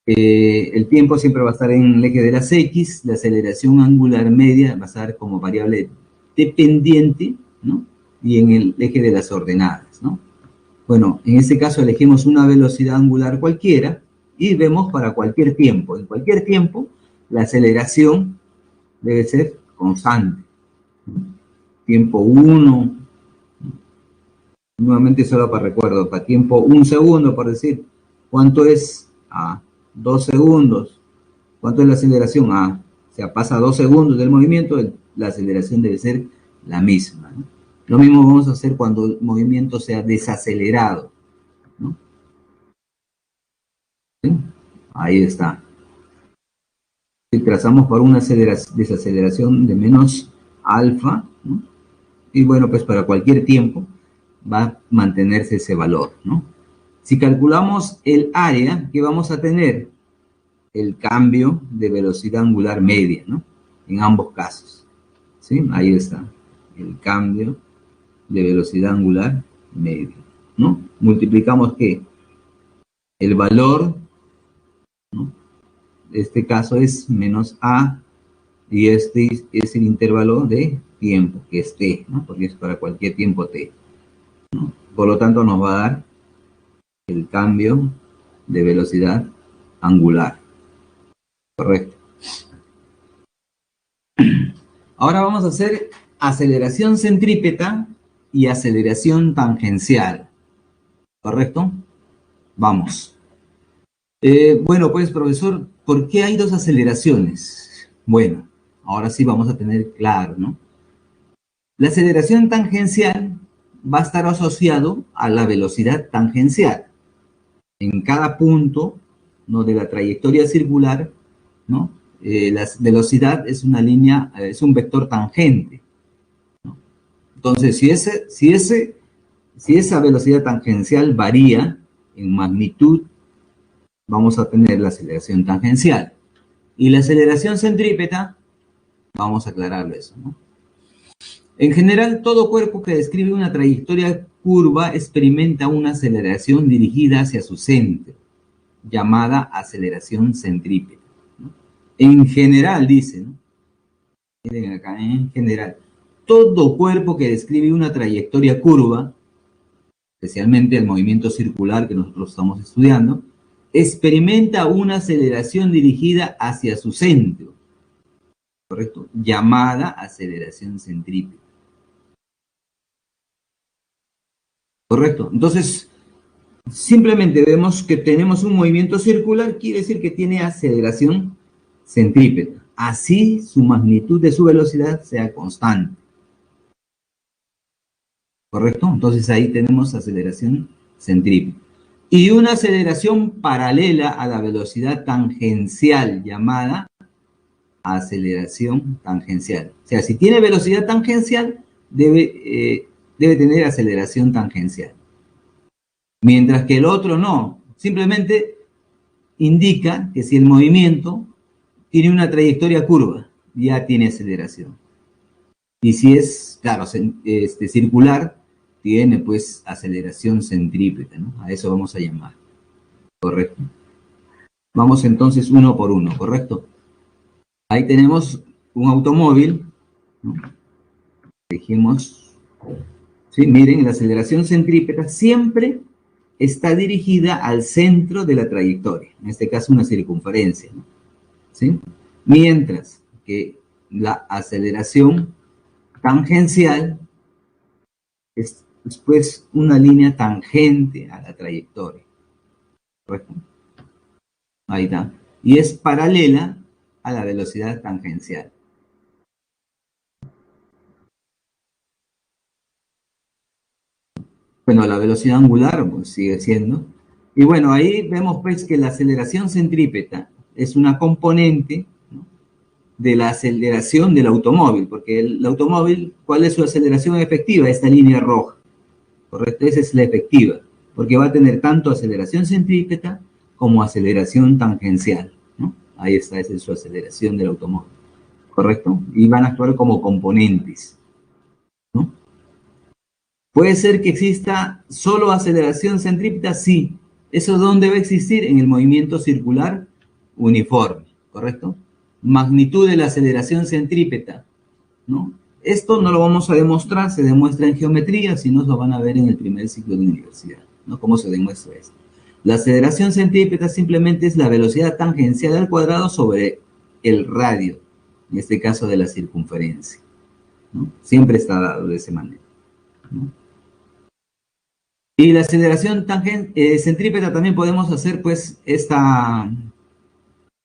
El tiempo siempre va a estar en el eje de las X. La aceleración angular media va a estar como variable dependiente, ¿no? Y en el eje de las ordenadas, ¿no? Bueno, en este caso elegimos una velocidad angular cualquiera y vemos para cualquier tiempo. En cualquier tiempo, la aceleración debe ser constante. Tiempo 1, nuevamente solo para recuerdo, para tiempo 1 segundo, por decir, ¿cuánto es? 2 segundos. ¿Cuánto es la aceleración? O sea, pasa 2 segundos del movimiento, la aceleración debe ser la misma, ¿no? Lo mismo vamos a hacer cuando el movimiento sea desacelerado, ¿no? ¿Sí? Ahí está. Si trazamos por una desaceleración de menos alfa, ¿no? Y bueno, pues para cualquier tiempo va a mantenerse ese valor, ¿no? Si calculamos el área, ¿qué vamos a tener? El cambio de velocidad angular media, ¿no? En ambos casos, ¿sí? Ahí está, el cambio de velocidad angular media, ¿no? Multiplicamos, ¿qué? El valor, ¿no? Este caso es menos A, y este es el intervalo de tiempo, que es T, ¿no? Porque es para cualquier tiempo T, ¿no? Por lo tanto, nos va a dar el cambio de velocidad angular. Correcto. Ahora vamos a hacer aceleración centrípeta y aceleración tangencial. ¿Correcto? Vamos. Bueno, pues, profesor, ¿por qué hay dos aceleraciones? Bueno, ahora sí vamos a tener claro, ¿no? La aceleración tangencial va a estar asociado a la velocidad tangencial. En cada punto, ¿no?, de la trayectoria circular, ¿no? La velocidad es una línea, es un vector tangente, ¿no? Entonces, si esa velocidad tangencial varía en magnitud, vamos a tener la aceleración tangencial. Y la aceleración centrípeta, vamos a aclararlo eso, ¿no? En general, todo cuerpo que describe una trayectoria curva experimenta una aceleración dirigida hacia su centro, llamada aceleración centrípeta, ¿no? En general, dice, ¿no? Miren acá, en general. Todo cuerpo que describe una trayectoria curva, especialmente el movimiento circular que nosotros estamos estudiando, experimenta una aceleración dirigida hacia su centro, ¿correcto? Llamada aceleración centrípeta. ¿Correcto? Entonces, simplemente vemos que tenemos un movimiento circular, quiere decir que tiene aceleración centrípeta. Así su magnitud de su velocidad sea constante. ¿correcto? Entonces ahí tenemos aceleración centrípeta. Y una aceleración paralela a la velocidad tangencial, llamada aceleración tangencial. O sea, si tiene velocidad tangencial, debe tener aceleración tangencial. Mientras que el otro no. Simplemente indica que si el movimiento tiene una trayectoria curva, ya tiene aceleración. Y si es, claro, circular, tiene pues aceleración centrípeta, ¿no? A eso vamos a llamar. Correcto. Vamos entonces uno por uno, ¿correcto? Ahí tenemos un automóvil, ¿no? Dijimos, ¿sí? Miren, la aceleración centrípeta siempre está dirigida al centro de la trayectoria, en este caso una circunferencia, ¿no? ¿Sí? Mientras que la aceleración tangencial es pues una línea tangente a la trayectoria, ¿correcto? Ahí está. Y es paralela a la velocidad tangencial. Bueno, la velocidad angular pues, sigue siendo. Y bueno, ahí vemos pues que la aceleración centrípeta es una componente, ¿no?, de la aceleración del automóvil, porque el automóvil, ¿cuál es su aceleración efectiva? Esta línea roja, ¿correcto? Esa es la efectiva, porque va a tener tanto aceleración centrípeta como aceleración tangencial, ¿no? Ahí está, esa es su aceleración del automóvil, ¿correcto? Y van a actuar como componentes, ¿no? ¿Puede ser que exista solo aceleración centrípeta? Sí. ¿Eso dónde va a existir? En el movimiento circular uniforme, ¿correcto? Magnitud de la aceleración centrípeta, ¿no? Esto no lo vamos a demostrar, se demuestra en geometría, si no lo van a ver en el primer ciclo de universidad, ¿no? ¿Cómo se demuestra esto? La aceleración centrípeta simplemente es la velocidad tangencial al cuadrado sobre el radio, en este caso de la circunferencia, ¿no? Siempre está dado de esa manera, ¿no? Y la aceleración centrípeta también podemos hacer pues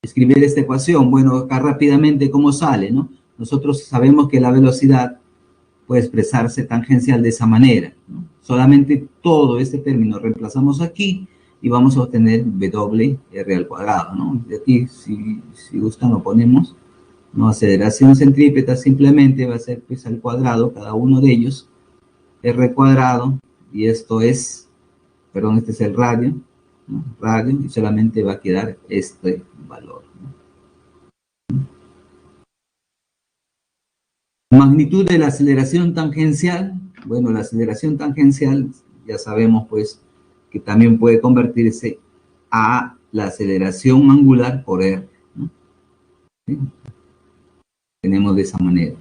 escribir esta ecuación. Bueno, acá rápidamente cómo sale, ¿no? Nosotros sabemos que la velocidad puede expresarse tangencial de esa manera, ¿no? Solamente todo este término reemplazamos aquí y vamos a obtener W R al cuadrado, ¿no? De aquí, si gustan, lo ponemos, ¿no? Aceleración centrípeta simplemente va a ser pues al cuadrado, cada uno de ellos, R cuadrado, y esto es, perdón, este es el radio, ¿no? Radio, y solamente va a quedar este valor, ¿no? Magnitud de la aceleración tangencial. Bueno, la aceleración tangencial, ya sabemos pues que también puede convertirse a la aceleración angular por R, ¿no? ¿Sí? Tenemos de esa manera.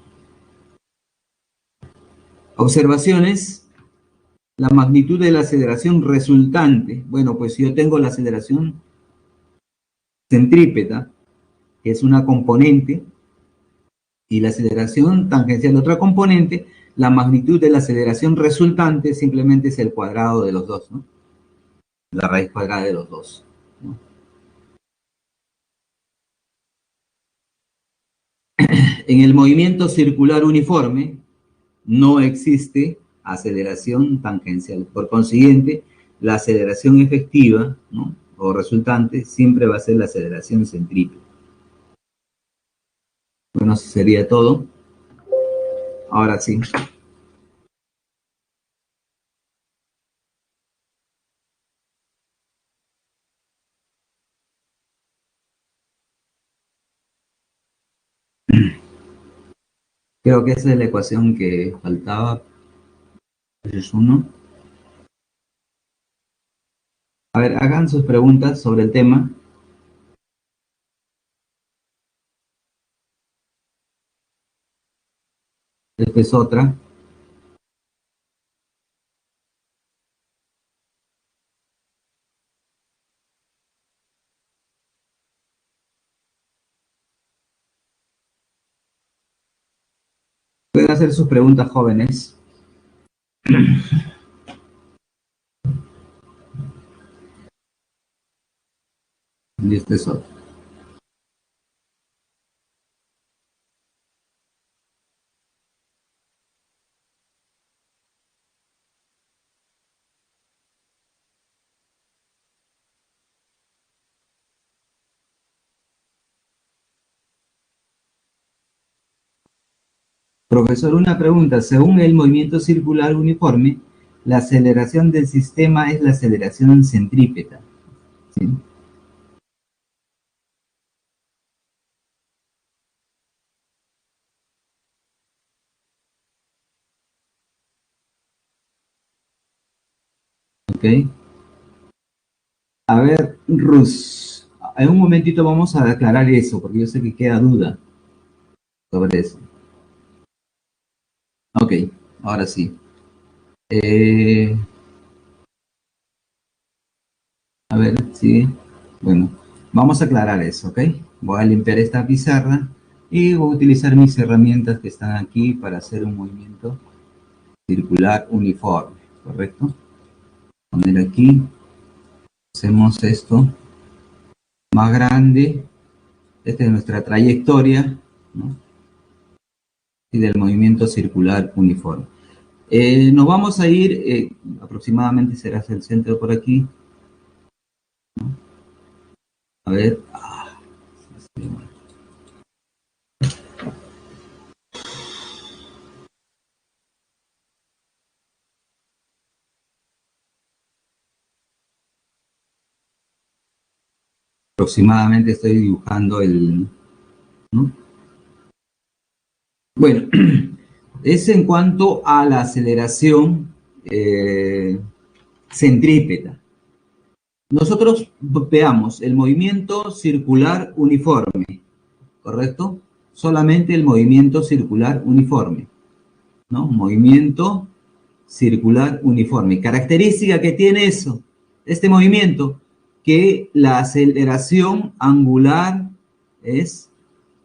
Observaciones. La magnitud de la aceleración resultante. Bueno, pues si yo tengo la aceleración centrípeta, que es una componente, y la aceleración tangencial otra componente, la magnitud de la aceleración resultante simplemente es el cuadrado de los dos, ¿no? La raíz cuadrada de los dos, ¿no? En el movimiento circular uniforme no existe aceleración tangencial. Por consiguiente, la aceleración efectiva, ¿no?, o resultante siempre va a ser la aceleración centrípeta. Bueno, eso sería todo. Ahora sí. Creo que esa es la ecuación que faltaba. Es uno. A ver, hagan sus preguntas sobre el tema. Esta es otra. Pueden hacer sus preguntas, jóvenes. Y esta es otra. Profesor, una pregunta. Según el movimiento circular uniforme, la aceleración del sistema es la aceleración centrípeta. ¿Sí? ¿Ok? A ver, Rus, en un momentito vamos a aclarar eso, porque yo sé que queda duda sobre eso. Ok, ahora sí. Eh, a ver, sí. Bueno, vamos a aclarar eso, ¿ok? Voy a limpiar esta pizarra y voy a utilizar mis herramientas que están aquí para hacer un movimiento circular uniforme, ¿correcto? Poner aquí, hacemos esto más grande. Esta es nuestra trayectoria, ¿no? Y del movimiento circular uniforme. Nos vamos a ir, aproximadamente será hacia el centro por aquí. A ver. Aproximadamente estoy dibujando el, ¿no? Bueno, es en cuanto a la aceleración centrípeta. Nosotros veamos el movimiento circular uniforme, ¿correcto? Solamente el movimiento circular uniforme, ¿no? Movimiento circular uniforme. Característica que tiene eso, este movimiento, que la aceleración angular es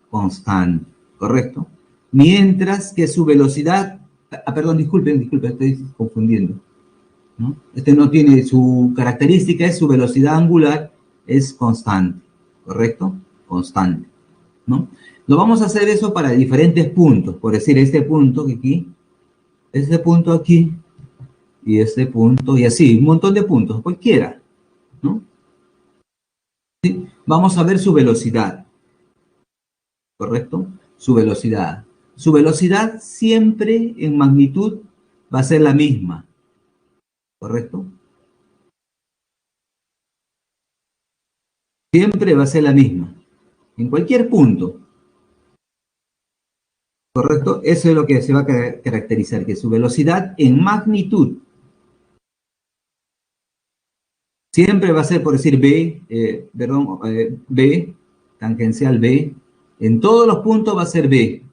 constante, ¿correcto? Mientras que su velocidad, perdón, disculpen, estoy confundiendo, ¿no? Este no tiene, su característica es su velocidad angular es constante, ¿correcto? Constante, ¿no? Lo vamos a hacer eso para diferentes puntos, por decir, este punto aquí, este punto aquí, y este punto, y así, un montón de puntos, cualquiera, ¿no? ¿Sí? Vamos a ver su velocidad, ¿correcto? Su velocidad. Su velocidad siempre en magnitud va a ser la misma, ¿correcto? Siempre va a ser la misma, en cualquier punto, ¿correcto? Eso es lo que se va a caracterizar, que su velocidad en magnitud siempre va a ser, por decir, B, tangencial B, en todos los puntos va a ser B,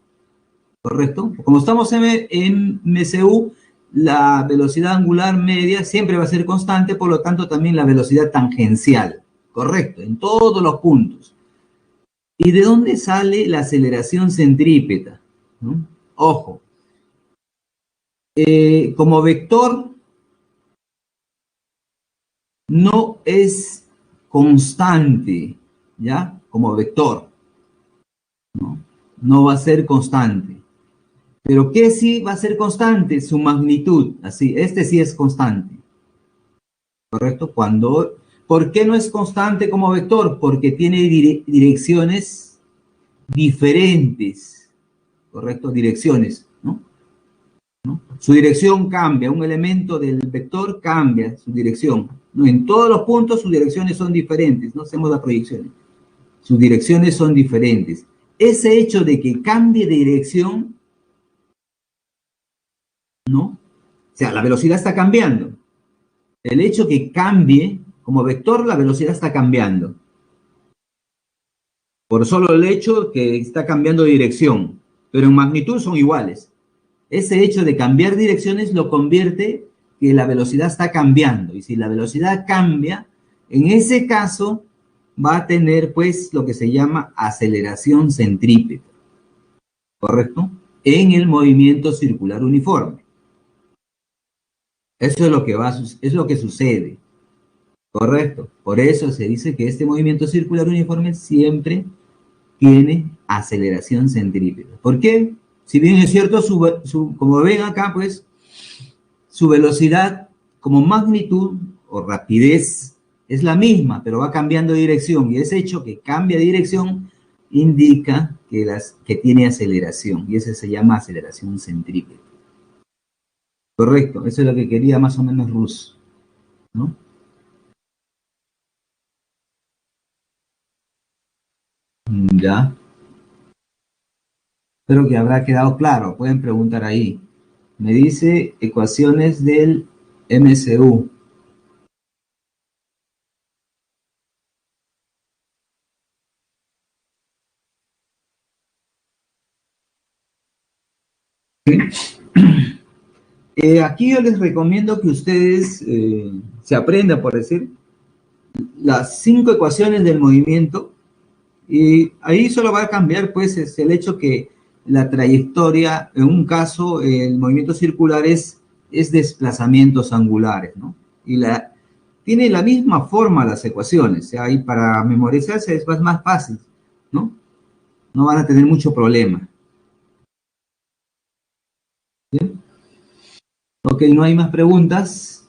¿correcto? Como estamos en MCU, la velocidad angular media siempre va a ser constante, por lo tanto también la velocidad tangencial, ¿correcto? En todos los puntos. ¿Y de dónde sale la aceleración centrípeta? ¿No? Ojo, como vector no es constante, ¿ya? Como vector, ¿no? No va a ser constante. Pero ¿qué sí va a ser constante? Su magnitud, así, este sí es constante, ¿correcto? ¿Por qué no es constante como vector? Porque tiene direcciones diferentes, ¿correcto? Direcciones, ¿no? Su dirección cambia, un elemento del vector cambia su dirección, ¿no? En todos los puntos sus direcciones son diferentes, no hacemos las proyecciones, sus direcciones son diferentes. Ese hecho de que cambie de dirección, ¿no? O sea, la velocidad está cambiando. El hecho que cambie, como vector, la velocidad está cambiando. Por solo el hecho que está cambiando de dirección, pero en magnitud son iguales. Ese hecho de cambiar direcciones lo convierte que la velocidad está cambiando. Y si la velocidad cambia, en ese caso va a tener pues lo que se llama aceleración centrípeta, ¿correcto? En el movimiento circular uniforme. Eso es lo que es lo que sucede, ¿correcto? Por eso se dice que este movimiento circular uniforme siempre tiene aceleración centrípeta. ¿Por qué? Si bien es cierto, como ven acá, pues, su velocidad como magnitud o rapidez es la misma, pero va cambiando de dirección. Y ese hecho que cambia de dirección indica que tiene aceleración, y ese se llama aceleración centrípeta. Correcto, eso es lo que quería más o menos Rus, ¿no? Ya. Espero que habrá quedado claro, pueden preguntar ahí. Me dice ecuaciones del MCU. Aquí yo les recomiendo que ustedes se aprendan, por decir, las 5 ecuaciones del movimiento, y ahí solo va a cambiar, pues, es el hecho que la trayectoria, en un caso, el movimiento circular es desplazamientos angulares, ¿no? Y tiene la misma forma las ecuaciones, o sea, ahí para memorizarse es más fácil, ¿no? No van a tener mucho problema. ¿Sí? Ok, no hay más preguntas.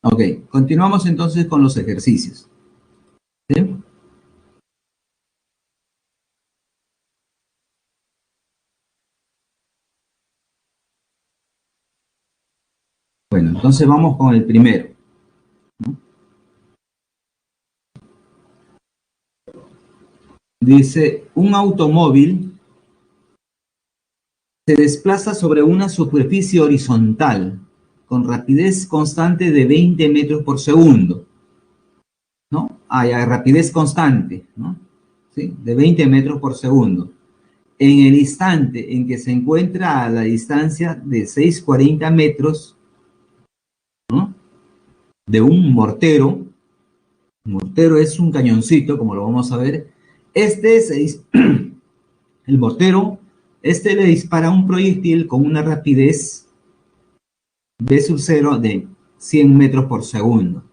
Ok, continuamos entonces con los ejercicios. ¿Sí? Bueno, entonces vamos con el primero, ¿no? Dice, un automóvil se desplaza sobre una superficie horizontal con rapidez constante de 20 metros por segundo, ¿no? Hay rapidez constante, ¿no? ¿Sí? De 20 metros por segundo. En el instante en que se encuentra a la distancia de 640 metros, ¿no?, de un mortero. Mortero es un cañoncito, como lo vamos a ver. El mortero, le dispara un proyectil con una rapidez V sub 0 de 100 metros por segundo,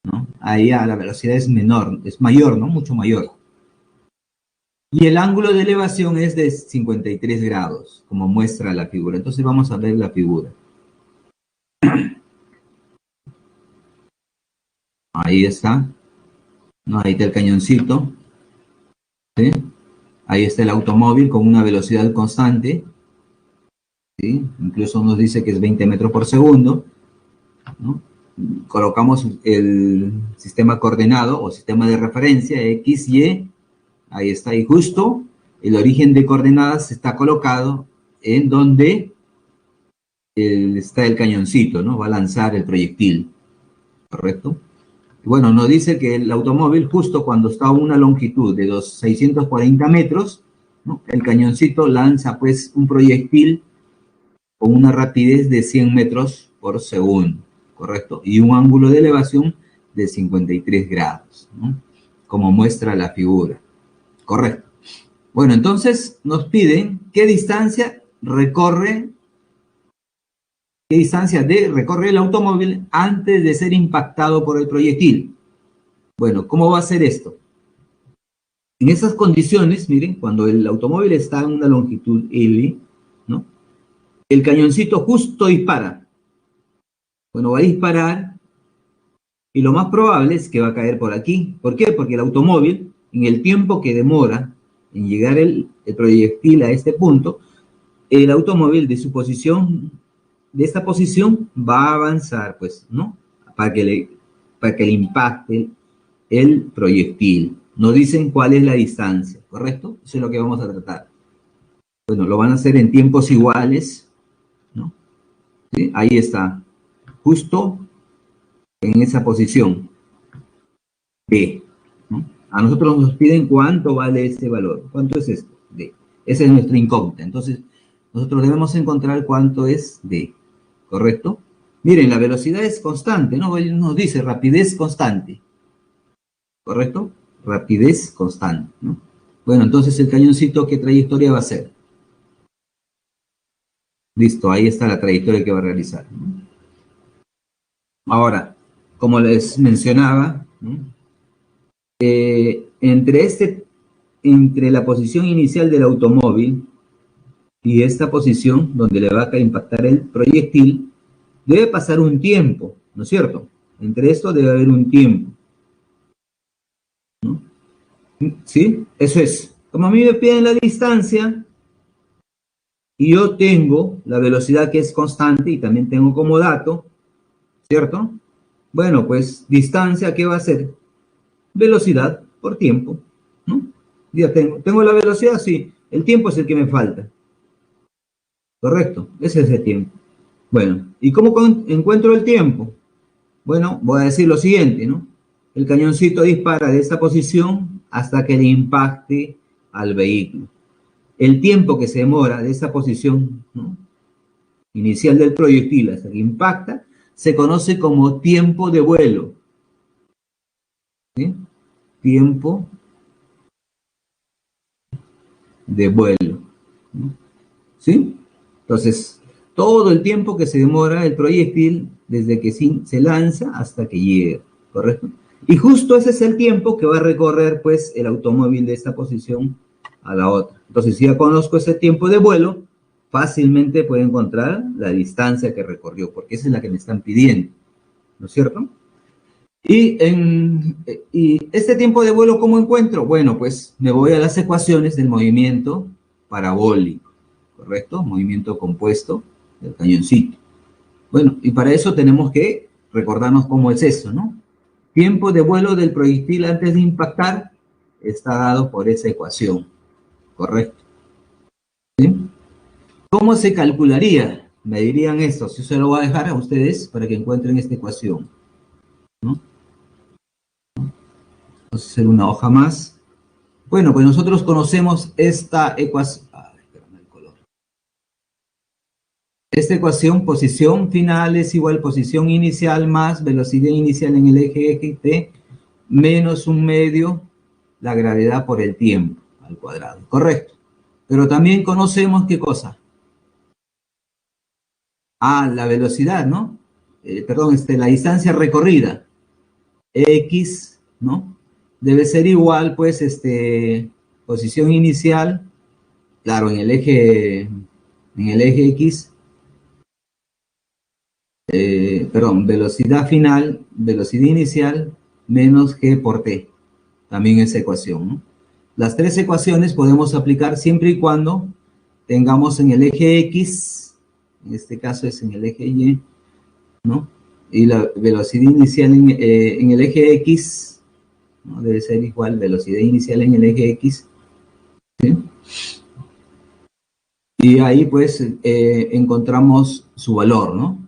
¿no? Ahí la velocidad es menor, es mayor, ¿no? Mucho mayor. Y el ángulo de elevación es de 53 grados, como muestra la figura. Entonces vamos a ver la figura. Ahí está, ¿no? Ahí está el cañoncito, ¿sí? Ahí está el automóvil con una velocidad constante, ¿sí? Incluso nos dice que es 20 metros por segundo, ¿no? Colocamos el sistema coordenado o sistema de referencia X, Y, ahí está, y justo el origen de coordenadas está colocado en donde está el cañoncito, ¿no? Va a lanzar el proyectil, ¿correcto? Bueno, nos dice que el automóvil, justo cuando está a una longitud de 640 metros, ¿no?, el cañoncito lanza pues un proyectil con una rapidez de 100 metros por segundo, ¿correcto? Y un ángulo de elevación de 53 grados, ¿no?, como muestra la figura, ¿correcto? Bueno, entonces nos piden qué distancia recorre el automóvil antes de ser impactado por el proyectil. Bueno, ¿cómo va a ser esto? En esas condiciones, miren, cuando el automóvil está en una longitud L, ¿no?, el cañoncito justo dispara. Bueno, va a disparar y lo más probable es que va a caer por aquí. ¿Por qué? Porque el automóvil, en el tiempo que demora en llegar el proyectil a este punto, el automóvil de esta posición va a avanzar, pues, ¿no?, para que le impacte el proyectil. Nos dicen cuál es la distancia, ¿correcto? Eso es lo que vamos a tratar. Bueno, lo van a hacer en tiempos iguales, ¿no? ¿Sí? Ahí está, justo en esa posición, B, ¿no? A nosotros nos piden cuánto vale ese valor. ¿Cuánto es esto? D. Esa es nuestra incógnita. Entonces, nosotros debemos encontrar cuánto es D, ¿correcto? Miren, la velocidad es constante, ¿no? Nos dice rapidez constante, ¿correcto? Rapidez constante, ¿no? Bueno, entonces el cañoncito, ¿qué trayectoria va a hacer? Listo, ahí está la trayectoria que va a realizar, ¿no? Ahora, como les mencionaba, ¿no?, entre la posición inicial del automóvil y esta posición donde le va a impactar el proyectil, Debe pasar un tiempo, ¿no es cierto? Entre esto debe haber un tiempo, ¿no? ¿Sí? Eso es. Como a mí me piden la distancia y yo tengo la velocidad que es constante y también tengo como dato, ¿cierto? Bueno, pues distancia, ¿qué va a ser? Velocidad por tiempo, ¿no? Ya tengo la velocidad, sí. El tiempo es el que me falta. Correcto, ese es el tiempo. Bueno, ¿y cómo encuentro el tiempo? Bueno, voy a decir lo siguiente, ¿no? El cañoncito dispara de esta posición hasta que le impacte al vehículo. El tiempo que se demora de esa posición, ¿no?, inicial del proyectil hasta que impacta se conoce como tiempo de vuelo, ¿sí? Tiempo de vuelo, ¿no? ¿Sí? Entonces, todo el tiempo que se demora el proyectil desde que se lanza hasta que llega, ¿correcto? Y justo ese es el tiempo que va a recorrer, pues, el automóvil de esta posición a la otra. Entonces, si ya conozco ese tiempo de vuelo, fácilmente puedo encontrar la distancia que recorrió, porque esa es la que me están pidiendo, ¿no es cierto? Y este tiempo de vuelo, ¿cómo encuentro? Bueno, pues me voy a las ecuaciones del movimiento parabólico, ¿correcto? Movimiento compuesto del cañoncito. Bueno, y para eso tenemos que recordarnos cómo es eso, ¿no? Tiempo de vuelo del proyectil antes de impactar está dado por esa ecuación, ¿correcto? ¿Sí? ¿Cómo se calcularía? Me dirían esto, si se lo voy a dejar a ustedes para que encuentren esta ecuación, ¿no? Vamos a hacer una hoja más. Bueno, pues nosotros conocemos esta ecuación. Esta ecuación, posición final es igual a posición inicial más velocidad inicial en el eje t menos un medio la gravedad por el tiempo al cuadrado. Correcto. Pero también conocemos qué cosa. La velocidad, ¿no? Perdón, la distancia recorrida. X, ¿no? Debe ser igual, pues, posición inicial, claro, en el eje X, perdón, velocidad final, velocidad inicial, menos G por T. También esa ecuación, ¿no? Las tres ecuaciones podemos aplicar siempre y cuando tengamos en el eje X, en este caso es en el eje Y, ¿no? Y la velocidad inicial en el eje X, ¿no?, debe ser igual, velocidad inicial en el eje X, ¿sí? Y ahí pues encontramos su valor, ¿no?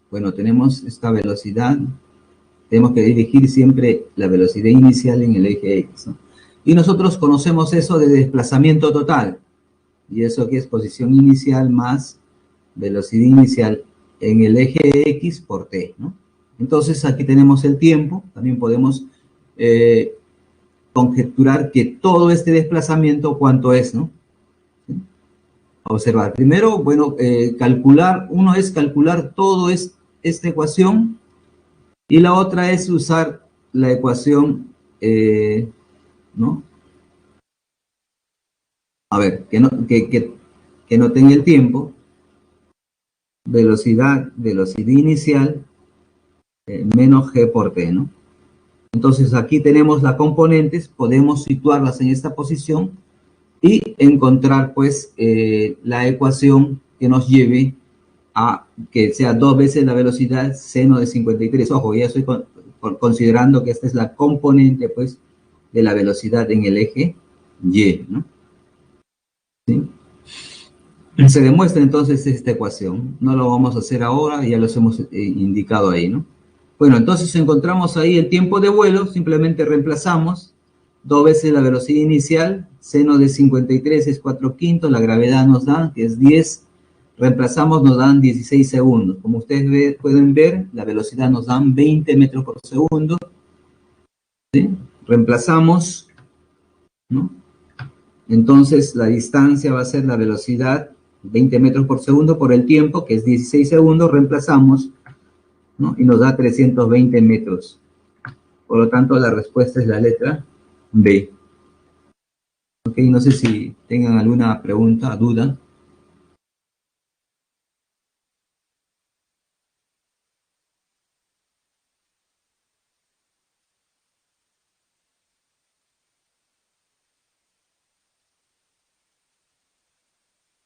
Bueno, tenemos esta velocidad, tenemos que dirigir siempre la velocidad inicial en el eje X, ¿no? Y nosotros conocemos eso de desplazamiento total, y eso que es posición inicial más velocidad inicial en el eje X por T, ¿no? Entonces aquí tenemos el tiempo, también podemos conjeturar que todo este desplazamiento, ¿cuánto es, no? ¿Sí? Observar. Primero, bueno, uno es calcular todo esta ecuación, y la otra es usar la ecuación, ¿no? A ver, que no tenga el tiempo, velocidad inicial, menos G por T, ¿no? Entonces aquí tenemos las componentes, podemos situarlas en esta posición y encontrar pues la ecuación que nos lleve a que sea 2 veces la velocidad seno de 53. Ojo, ya estoy considerando que esta es la componente pues de la velocidad en el eje Y, ¿no? ¿Sí? Se demuestra entonces esta ecuación. No lo vamos a hacer ahora, ya los hemos indicado ahí, ¿no? Bueno, entonces encontramos ahí el tiempo de vuelo, simplemente reemplazamos 2 veces la velocidad inicial, seno de 53 es 4/5, la gravedad nos da, que es 10, reemplazamos, nos dan 16 segundos. Como ustedes pueden ver, la velocidad nos dan 20 metros por segundo, ¿sí? Reemplazamos, ¿no? Entonces la distancia va a ser la velocidad 20 metros por segundo por el tiempo, que es 16 segundos, reemplazamos, ¿no? Y nos da 320 metros. Por lo tanto, la respuesta es la letra B. Ok, no sé si tengan alguna pregunta, duda.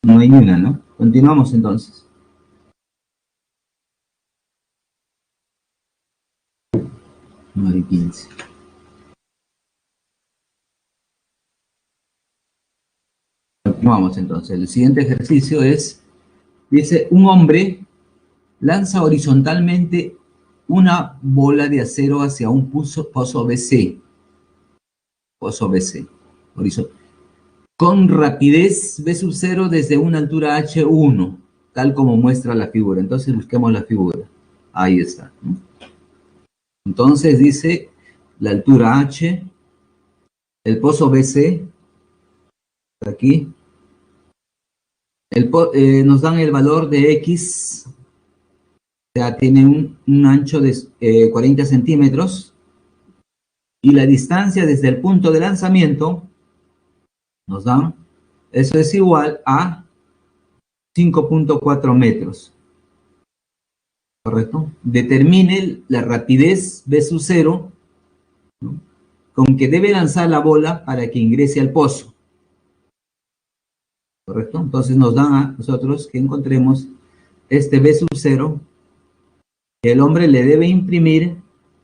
No hay ni una, ¿no? Continuamos entonces. 9:15. Continuamos entonces. El siguiente ejercicio es, dice, un hombre lanza horizontalmente una bola de acero hacia un pozo BC. Pozo BC. Con rapidez V sub 0 desde una altura H1, tal como muestra la figura. Entonces busquemos la figura. Ahí está, ¿no? Entonces dice la altura H, el pozo BC, aquí, nos dan el valor de X, o sea, tiene un ancho de 40 centímetros, y la distancia desde el punto de lanzamiento, nos dan, eso es igual a 5.4 metros. ¿Correcto? Determine la rapidez V sub 0, ¿no?, con que debe lanzar la bola para que ingrese al pozo. ¿Correcto? Entonces nos dan a nosotros que encontremos este V sub 0 que el hombre le debe imprimir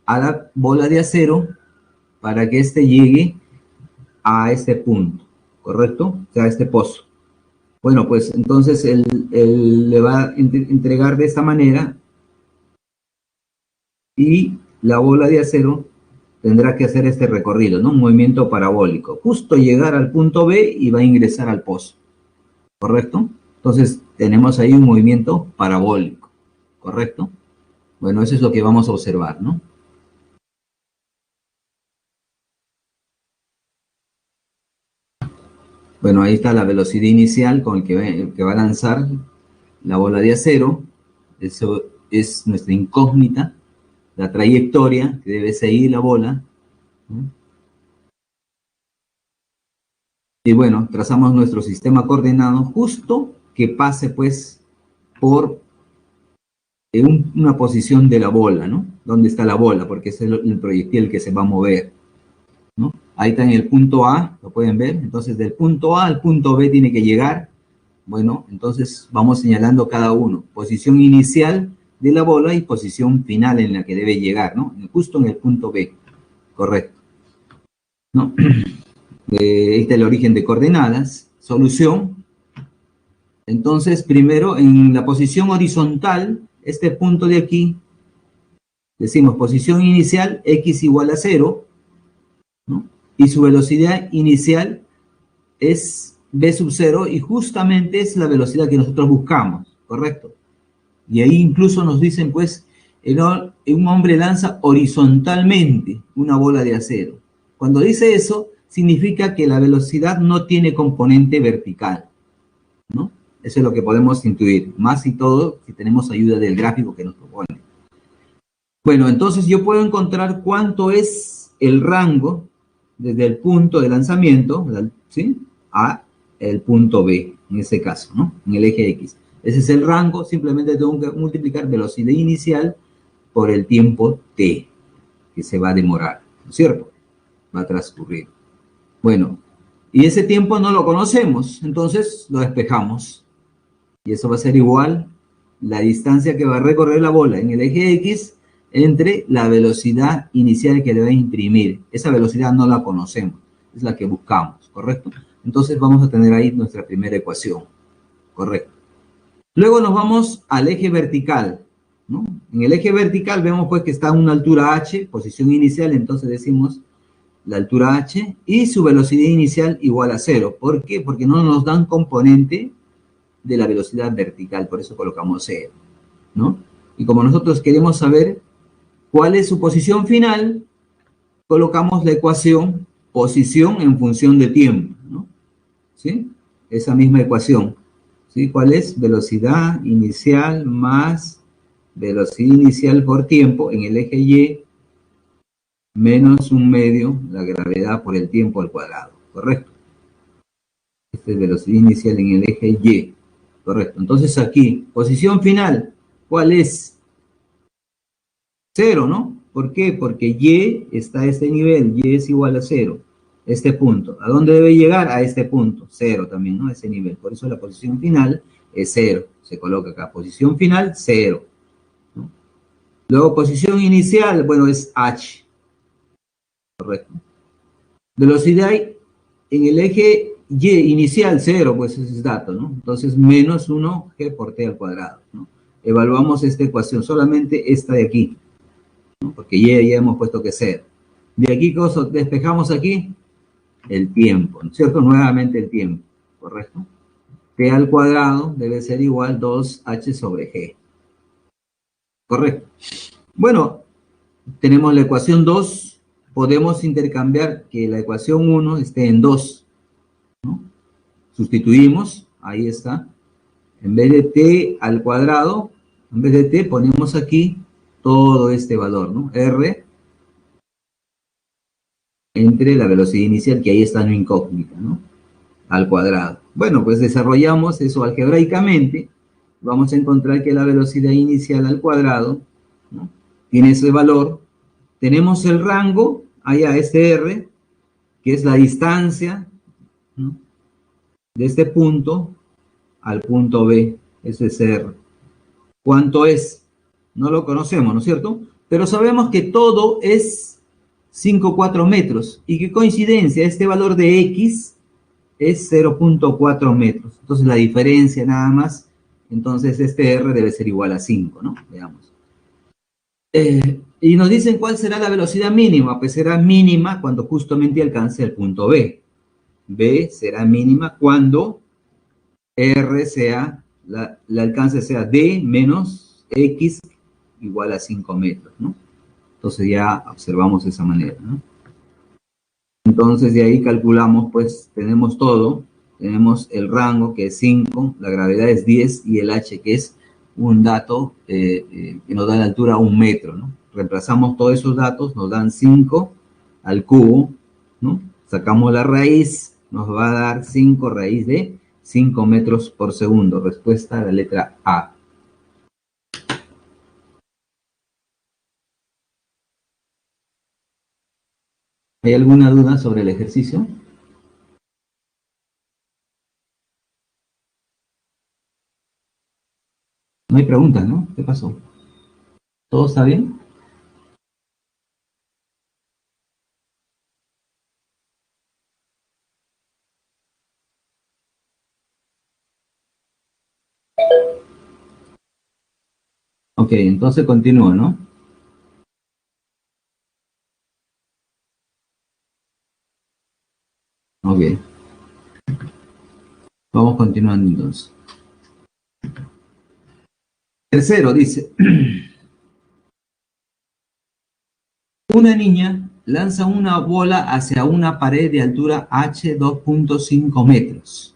a la bola de acero para que éste llegue a este punto. ¿Correcto? O sea, a este pozo. Bueno, pues entonces él le va a entregar de esta manera y la bola de acero tendrá que hacer este recorrido, ¿no? Un movimiento parabólico. Justo llegar al punto B y va a ingresar al pozo. ¿Correcto? Entonces tenemos ahí un movimiento parabólico. ¿Correcto? Bueno, eso es lo que vamos a observar, ¿no? Bueno, ahí está la velocidad inicial con el que va a lanzar la bola de acero. Eso es nuestra incógnita. La trayectoria que debe seguir la bola, ¿no? Y bueno, trazamos nuestro sistema coordenado justo que pase pues por una posición de la bola, ¿no? ¿Dónde está la bola? Porque es el proyectil que se va a mover, ¿no? Ahí está en el punto A, lo pueden ver. Entonces del punto A al punto B tiene que llegar. Bueno, entonces vamos señalando cada uno. Posición inicial de la bola y posición final en la que debe llegar, ¿no? Justo en el punto B. Correcto, ¿no? Este es el origen de coordenadas. Solución. Entonces, primero, en la posición horizontal, este punto de aquí, decimos posición inicial, x igual a 0, ¿no? Y su velocidad inicial es v sub 0, y justamente es la velocidad que nosotros buscamos, ¿correcto? Y ahí incluso nos dicen, pues, un hombre lanza horizontalmente una bola de acero. Cuando dice eso, significa que la velocidad no tiene componente vertical, ¿no? Eso es lo que podemos intuir, más y todo si tenemos ayuda del gráfico que nos propone. Bueno, entonces yo puedo encontrar cuánto es el rango desde el punto de lanzamiento, ¿sí?, a el punto B, en ese caso, ¿no?, en el eje X. Ese es el rango, simplemente tengo que multiplicar velocidad inicial por el tiempo T, que se va a demorar, ¿no es cierto? Va a transcurrir. Bueno, y ese tiempo no lo conocemos, entonces lo despejamos. Y eso va a ser igual la distancia que va a recorrer la bola en el eje X entre la velocidad inicial que debe imprimir. Esa velocidad no la conocemos, es la que buscamos, ¿correcto? Entonces vamos a tener ahí nuestra primera ecuación, ¿correcto? Luego nos vamos al eje vertical, ¿no? En el eje vertical vemos pues que está a una altura h, posición inicial, entonces decimos la altura h y su velocidad inicial igual a 0. ¿Por qué? Porque no nos dan componente de la velocidad vertical, por eso colocamos 0, ¿no? Y como nosotros queremos saber cuál es su posición final, colocamos la ecuación posición en función de tiempo, ¿no? ¿Sí? Esa misma ecuación, ¿sí? ¿Cuál es? Velocidad inicial más velocidad inicial por tiempo en el eje Y menos un medio la gravedad por el tiempo al cuadrado, ¿correcto? Esta es velocidad inicial en el eje Y, correcto. Entonces aquí, posición final, ¿cuál es? 0, ¿no? ¿Por qué? Porque Y está a este nivel, Y es igual a 0. este punto. ¿A dónde debe llegar? A este punto, 0 también, ¿no? A ese nivel. Por eso la posición final es 0. Se coloca acá, posición final, 0. ¿No? Luego, posición inicial, bueno, es h. Correcto. Velocidad en el eje y inicial, 0, pues ese es dato, ¿no? Entonces, menos 1 g por t al cuadrado, ¿no? Evaluamos esta ecuación, solamente esta de aquí, ¿no? Porque ya hemos puesto que 0. De aquí, ¿qué despejamos aquí? El tiempo, ¿no es cierto? Nuevamente el tiempo, ¿correcto? T al cuadrado debe ser igual a 2h sobre g. Correcto. Bueno, tenemos la ecuación 2. Podemos intercambiar que la ecuación 1 esté en 2, ¿no? Sustituimos, ahí está. En vez de t al cuadrado, en vez de t ponemos aquí todo este valor, ¿no? R entre la velocidad inicial, que ahí está en incógnita, ¿no? Al cuadrado. Bueno, pues desarrollamos eso algebraicamente. Vamos a encontrar que la velocidad inicial al cuadrado, ¿no? Tiene ese valor. Tenemos el rango, allá este R, que es la distancia, ¿no? De este punto al punto B. Ese es R. ¿Cuánto es? No lo conocemos, ¿no es cierto? Pero sabemos que todo es 5,4 metros. Y qué coincidencia, este valor de X es 0,4 metros. Entonces la diferencia nada más, entonces este R debe ser igual a 5, ¿no? Veamos. Y nos dicen cuál será la velocidad mínima. Pues será mínima cuando justamente alcance el punto B. B será mínima cuando R sea, la alcance sea D menos X igual a 5 metros, ¿no? Entonces ya observamos de esa manera, ¿no? Entonces de ahí calculamos, pues tenemos todo. Tenemos el rango que es 5, la gravedad es 10 y el h que es un dato que nos da la altura 1 metro, ¿no? Reemplazamos todos esos datos, nos dan 5 al cubo, ¿no? Sacamos la raíz, nos va a dar 5 raíz de 5 metros por segundo. Respuesta a la letra A. ¿Hay alguna duda sobre el ejercicio? No hay preguntas, ¿no? ¿Qué pasó? ¿Todo está bien? Ok, entonces continúo, ¿no? Ok, vamos continuando entonces. Tercero, dice, una niña lanza una bola hacia una pared de altura h 2,5 metros,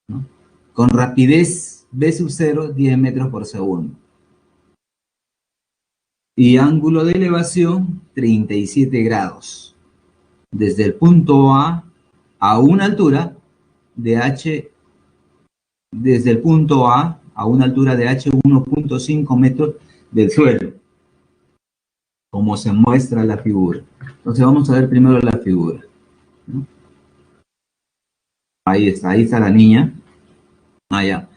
¿no? Con rapidez v sub 0, 10 metros por segundo. Y ángulo de elevación, 37 grados. Desde el punto a una altura de h, desde el punto a una altura de h 1,5 metros del suelo, como se muestra en la figura. Entonces vamos a ver primero la figura, ¿no? Ahí está la niña. Allá.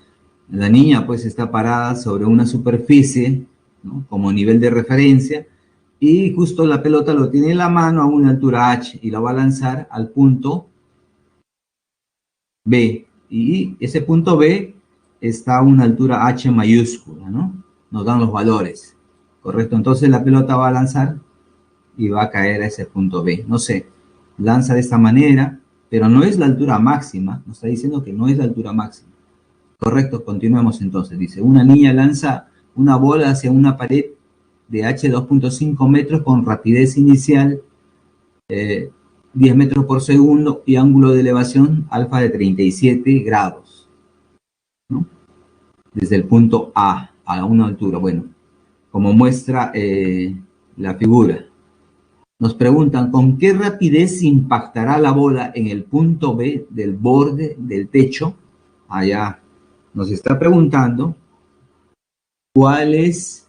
La niña pues está parada sobre una superficie, ¿no? Como nivel de referencia, y justo la pelota lo tiene en la mano a una altura h y la va a lanzar al punto B. Y ese punto B está a una altura h mayúscula, ¿no? Nos dan los valores, ¿correcto? Entonces la pelota va a lanzar y va a caer a ese punto B. No sé, lanza de esta manera, pero no es la altura máxima. Nos está diciendo que no es la altura máxima. Correcto, continuemos entonces. Dice, una niña lanza una bola hacia una pared de h 2,5 metros con rapidez inicial 10 metros por segundo y ángulo de elevación alfa de 37 grados, ¿no? Desde el punto a una altura. Bueno, como muestra la figura. Nos preguntan, ¿con qué rapidez impactará la bola en el punto B del borde del techo? Allá nos está preguntando cuál es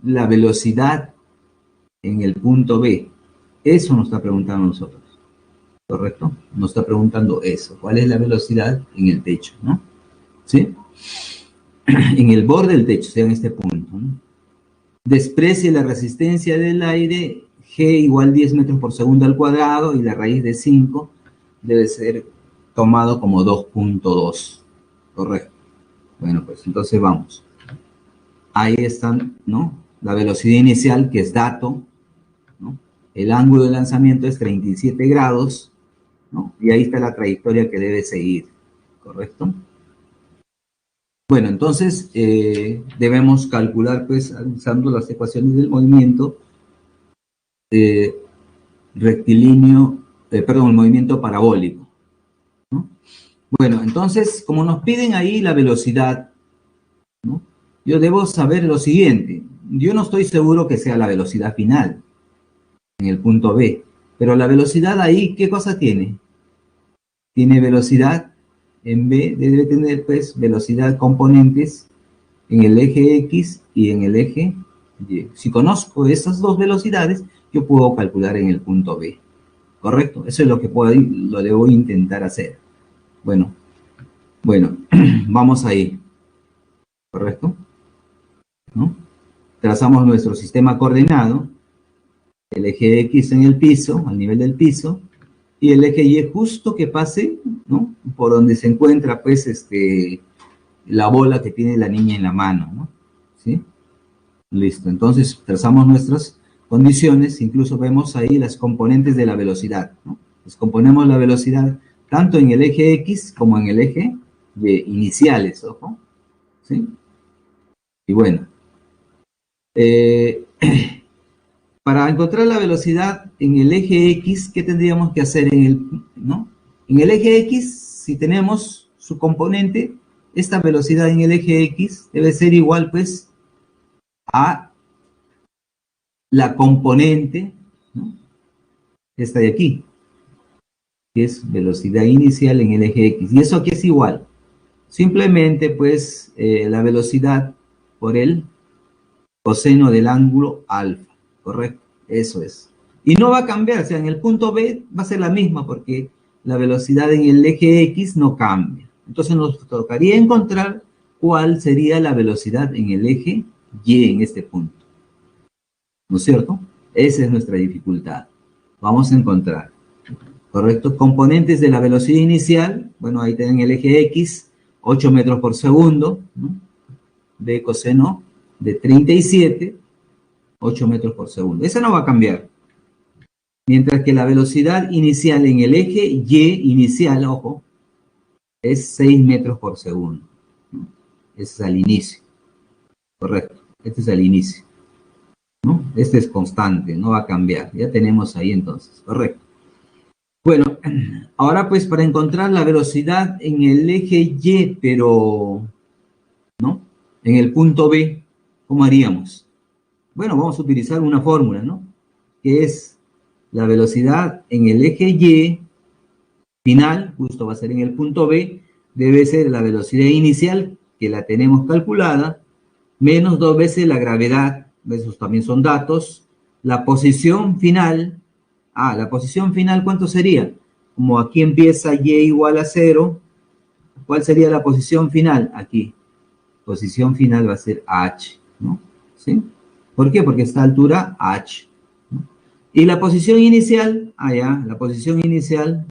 la velocidad en el punto B. Eso nos está preguntando a nosotros. ¿correcto? Nos está preguntando eso, ¿cuál es la velocidad en el techo, ¿no? ¿Sí? En el borde del techo, o sea, en este punto, ¿no? Desprecie la resistencia del aire, G igual 10 metros por segundo al cuadrado, y la raíz de 5 debe ser tomado como 2.2, correcto. Bueno, pues entonces vamos. Ahí están, ¿no? La velocidad inicial, que es dato, ¿no? El ángulo de lanzamiento es 37 grados, ¿no? Y ahí está la trayectoria que debe seguir, ¿correcto? Bueno, entonces debemos calcular, pues, usando las ecuaciones del movimiento rectilíneo, perdón, el movimiento parabólico, ¿no? Bueno, entonces, como nos piden ahí la velocidad, ¿no? Yo debo saber lo siguiente. Yo no estoy seguro que sea la velocidad final en el punto B, pero la velocidad ahí, ¿qué cosa tiene? Tiene velocidad en B, debe tener, pues, velocidad componentes en el eje X y en el eje Y. Si conozco esas dos velocidades, yo puedo calcular en el punto B, ¿correcto? Eso es lo que lo debo intentar hacer. Bueno, vamos ahí, ¿correcto? ¿No? Trazamos nuestro sistema coordenado, el eje X en el piso, al nivel del piso, y el eje Y justo que pase, ¿no? Por donde se encuentra, pues, la bola que tiene la niña en la mano, ¿no? ¿Sí? Listo, entonces trazamos nuestras condiciones, incluso vemos ahí las componentes de la velocidad, ¿no? Descomponemos la velocidad tanto en el eje X como en el eje Y iniciales, ojo, ¿sí? Y bueno, para encontrar la velocidad en el eje X, ¿qué tendríamos que hacer ¿no? En el eje X, si tenemos su componente, esta velocidad en el eje X debe ser igual, pues, a la componente, ¿no? Esta de aquí, que es velocidad inicial en el eje X. ¿Y eso aquí es igual? Simplemente, pues, la velocidad por el coseno del ángulo alfa, ¿correcto? Eso es. Y no va a cambiar, o sea, en el punto B va a ser la misma porque la velocidad en el eje X no cambia. Entonces nos tocaría encontrar cuál sería la velocidad en el eje Y en este punto. ¿No es cierto? Esa es nuestra dificultad. Vamos a encontrar, ¿correcto? Componentes de la velocidad inicial, bueno, ahí tienen el eje X, 8 metros por segundo, ¿no? De coseno de 37, 8 metros por segundo. Esa no va a cambiar. Mientras que la velocidad inicial en el eje Y inicial, ojo, es 6 metros por segundo, ¿no? Ese es al inicio. Correcto. Este es al inicio, ¿no? Este es constante, no va a cambiar. Ya tenemos ahí entonces. Correcto. Bueno, ahora pues para encontrar la velocidad en el eje Y, pero, ¿no? En el punto B, ¿cómo haríamos? Bueno, vamos a utilizar una fórmula, ¿no? Que es la velocidad en el eje Y final, justo va a ser en el punto B, debe ser la velocidad inicial, que la tenemos calculada, menos 2 veces la gravedad, esos también son datos, la posición final, la posición final, ¿cuánto sería? Como aquí empieza Y igual a 0, ¿cuál sería la posición final? Aquí, posición final va a ser H, ¿no? ¿Sí? ¿Por qué? Porque esta altura H, ¿no? Y la posición inicial, la posición inicial,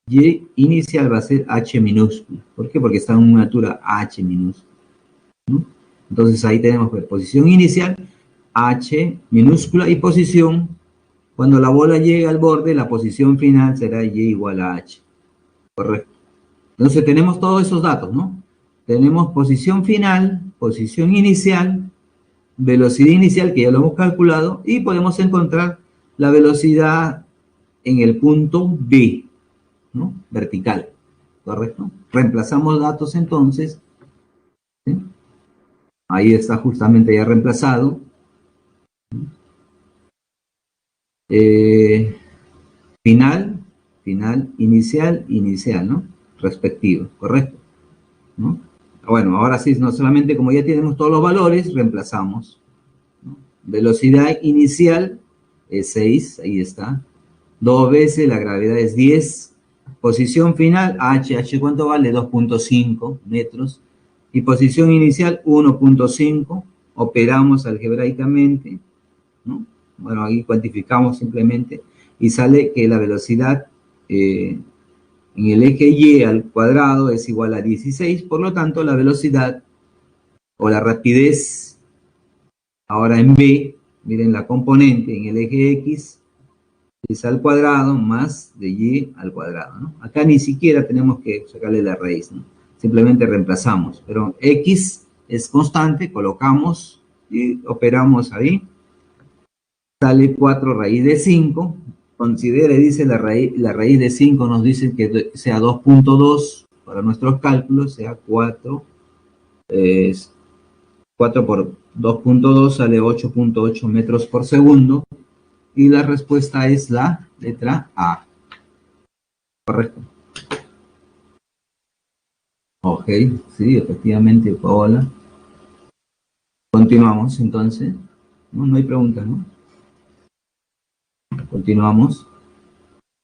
Y inicial va a ser H minúscula. ¿Por qué? Porque está en una altura H minúscula, ¿no? Entonces ahí tenemos pues, posición inicial, H minúscula, y posición, cuando la bola llegue al borde, la posición final será Y igual a H. Correcto. Entonces tenemos todos esos datos, ¿no? Tenemos posición final, posición inicial, velocidad inicial, que ya lo hemos calculado, y podemos encontrar la velocidad en el punto B, ¿no? Vertical, ¿correcto? Reemplazamos datos entonces, ¿sí? Ahí está justamente ya reemplazado. Final, inicial, ¿no? Respectivo, ¿correcto? ¿No? Bueno, ahora sí, no solamente como ya tenemos todos los valores, reemplazamos, ¿no? Velocidad inicial es 6, ahí está. 2 veces, la gravedad es 10. Posición final, H ¿cuánto vale? 2.5 metros. Y posición inicial, 1.5. Operamos algebraicamente, ¿no? Bueno, ahí cuantificamos simplemente y sale que la velocidad en el eje Y al cuadrado es igual a 16. Por lo tanto, la velocidad o la rapidez ahora en B, miren la componente en el eje X, es al cuadrado más de y al cuadrado, ¿no? Acá ni siquiera tenemos que sacarle la raíz, ¿no? Simplemente reemplazamos, pero x es constante, colocamos y operamos ahí. Sale 4 raíz de 5, considere, dice la raíz de 5 nos dice que sea 2.2, para nuestros cálculos sea 4, 4 por 2.2 sale 8.8 metros por segundo. Y la respuesta es la letra A. Correcto. Ok, sí, efectivamente, Paola. Continuamos, entonces. No, no hay pregunta, ¿no? Continuamos.